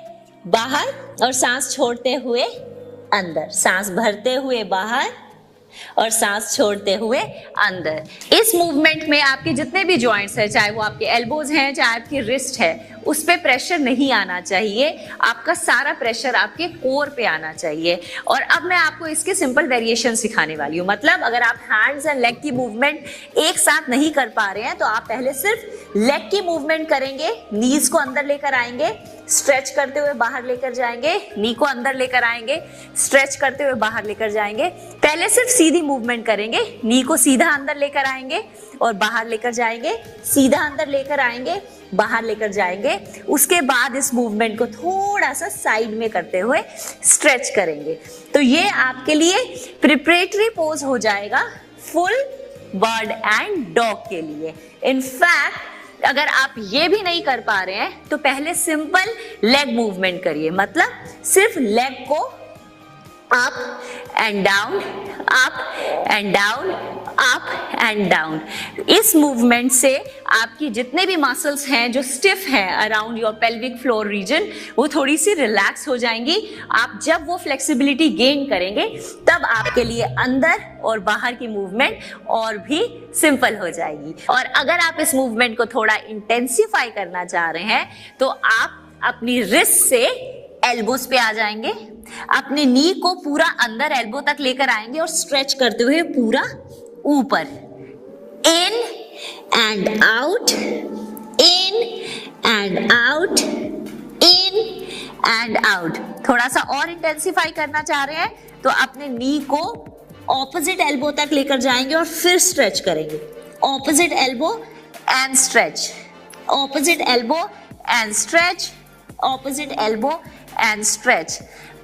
बाहर और सांस छोड़ते हुए अंदर, सांस भरते हुए बाहर और सांस छोड़ते हुए अंदर। इस मूवमेंट में आपके जितने भी जॉइंट्स हैं, चाहे वो आपके एल्बोज हैं, चाहे आपकी रिस्ट है, उस पे प्रेशर नहीं आना चाहिए। आपका सारा प्रेशर आपके कोर पे आना चाहिए। और अब मैं आपको इसके सिंपल वेरिएशन सिखाने वाली हूँ। मतलब अगर आप हैंड्स एंड लेग की मूवमेंट एक साथ नहीं कर पा रहे हैं तो आप पहले सिर्फ लेग की मूवमेंट करेंगे, नीज को अंदर लेकर आएंगे, स्ट्रेच करते हुए बाहर लेकर जाएंगे, नी को अंदर लेकर आएंगे, स्ट्रेच करते हुए बाहर लेकर जाएंगे। पहले सिर्फ सीधी मूवमेंट करेंगे, नी को सीधा अंदर लेकर आएंगे और बाहर लेकर जाएंगे, सीधा अंदर लेकर आएंगे, बाहर लेकर जाएंगे। उसके बाद इस मूवमेंट को थोड़ा सा साइड में करते हुए स्ट्रेच करेंगे। तो ये आपके लिए प्रिपरेटरी पोज हो जाएगा फुल बर्ड एंड डॉग के लिए। इनफैक्ट अगर आप ये भी नहीं कर पा रहे हैं तो पहले सिंपल लेग मूवमेंट करिए। मतलब सिर्फ लेग को up and down, up and down, up and down. इस मूवमेंट से आपकी जितने भी मसल्स हैं जो स्टिफ हैं around your pelvic floor region, वो थोड़ी सी रिलैक्स हो जाएंगी। आप जब वो फ्लेक्सिबिलिटी गेन करेंगे तब आपके लिए अंदर और बाहर की मूवमेंट और भी सिंपल हो जाएगी। और अगर आप इस मूवमेंट को थोड़ा इंटेंसिफाई करना चाह रहे हैं तो आप अपनी रिस्ट से एल्बोस पे आ जाएंगे, अपने नी को पूरा अंदर एल्बो तक लेकर आएंगे और स्ट्रेच करते हुए पूरा ऊपर, in and out, in and out, in and out. थोड़ा सा और इंटेंसिफाई करना चाह रहे हैं तो अपने नी को ऑपोजिट एल्बो तक लेकर जाएंगे और फिर स्ट्रेच करेंगे। Opposite elbow and stretch, opposite elbow and stretch, opposite elbow and stretch.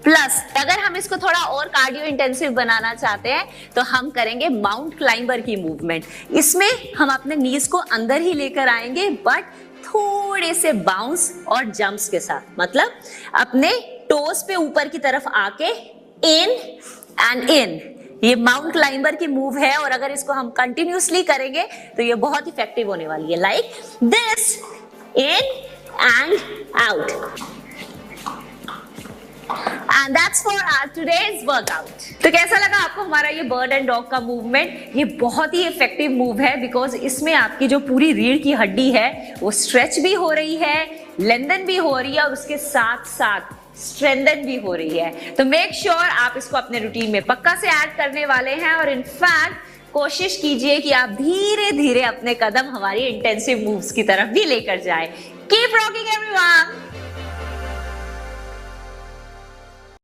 Plus अगर हम इसको थोड़ा और कार्डियो इंटेंसिव बनाना चाहते हैं तो हम करेंगे माउंट क्लाइंबर की मूवमेंट। इसमें हम अपने नीज को अंदर ही लेकर आएंगे बट थोड़े से बाउंस और जंप्स के साथ। मतलब अपने टोस पे ऊपर की तरफ आके इन एंड इन, ये माउंट क्लाइंबर की मूव है और अगर इसको हम कंटिन्यूसली करेंगे तो ये बहुत इफेक्टिव होने वाली है। Like this, in and out. And that's for our today's workout. तो कैसा लगा आपको हमारा ये बर्ड एंड डॉग का मूवमेंट? ये बहुत ही इफेक्टिव मूव है बिकॉज इसमें आपकी जो पूरी रीढ़ की हड्डी है वो स्ट्रेच भी हो रही है, लेंथन भी हो रही है और उसके साथ साथ स्ट्रेंथन भी हो रही है। तो मेक श्योर आप इसको अपने रूटीन में पक्का से ऐड करने वाले हैं और इनफैक्ट कोशिश कीजिए कि आप धीरे धीरे अपने कदम हमारी इंटेंसिव मूव्स की तरफ भी लेकर जाएं। Keep rocking everyone!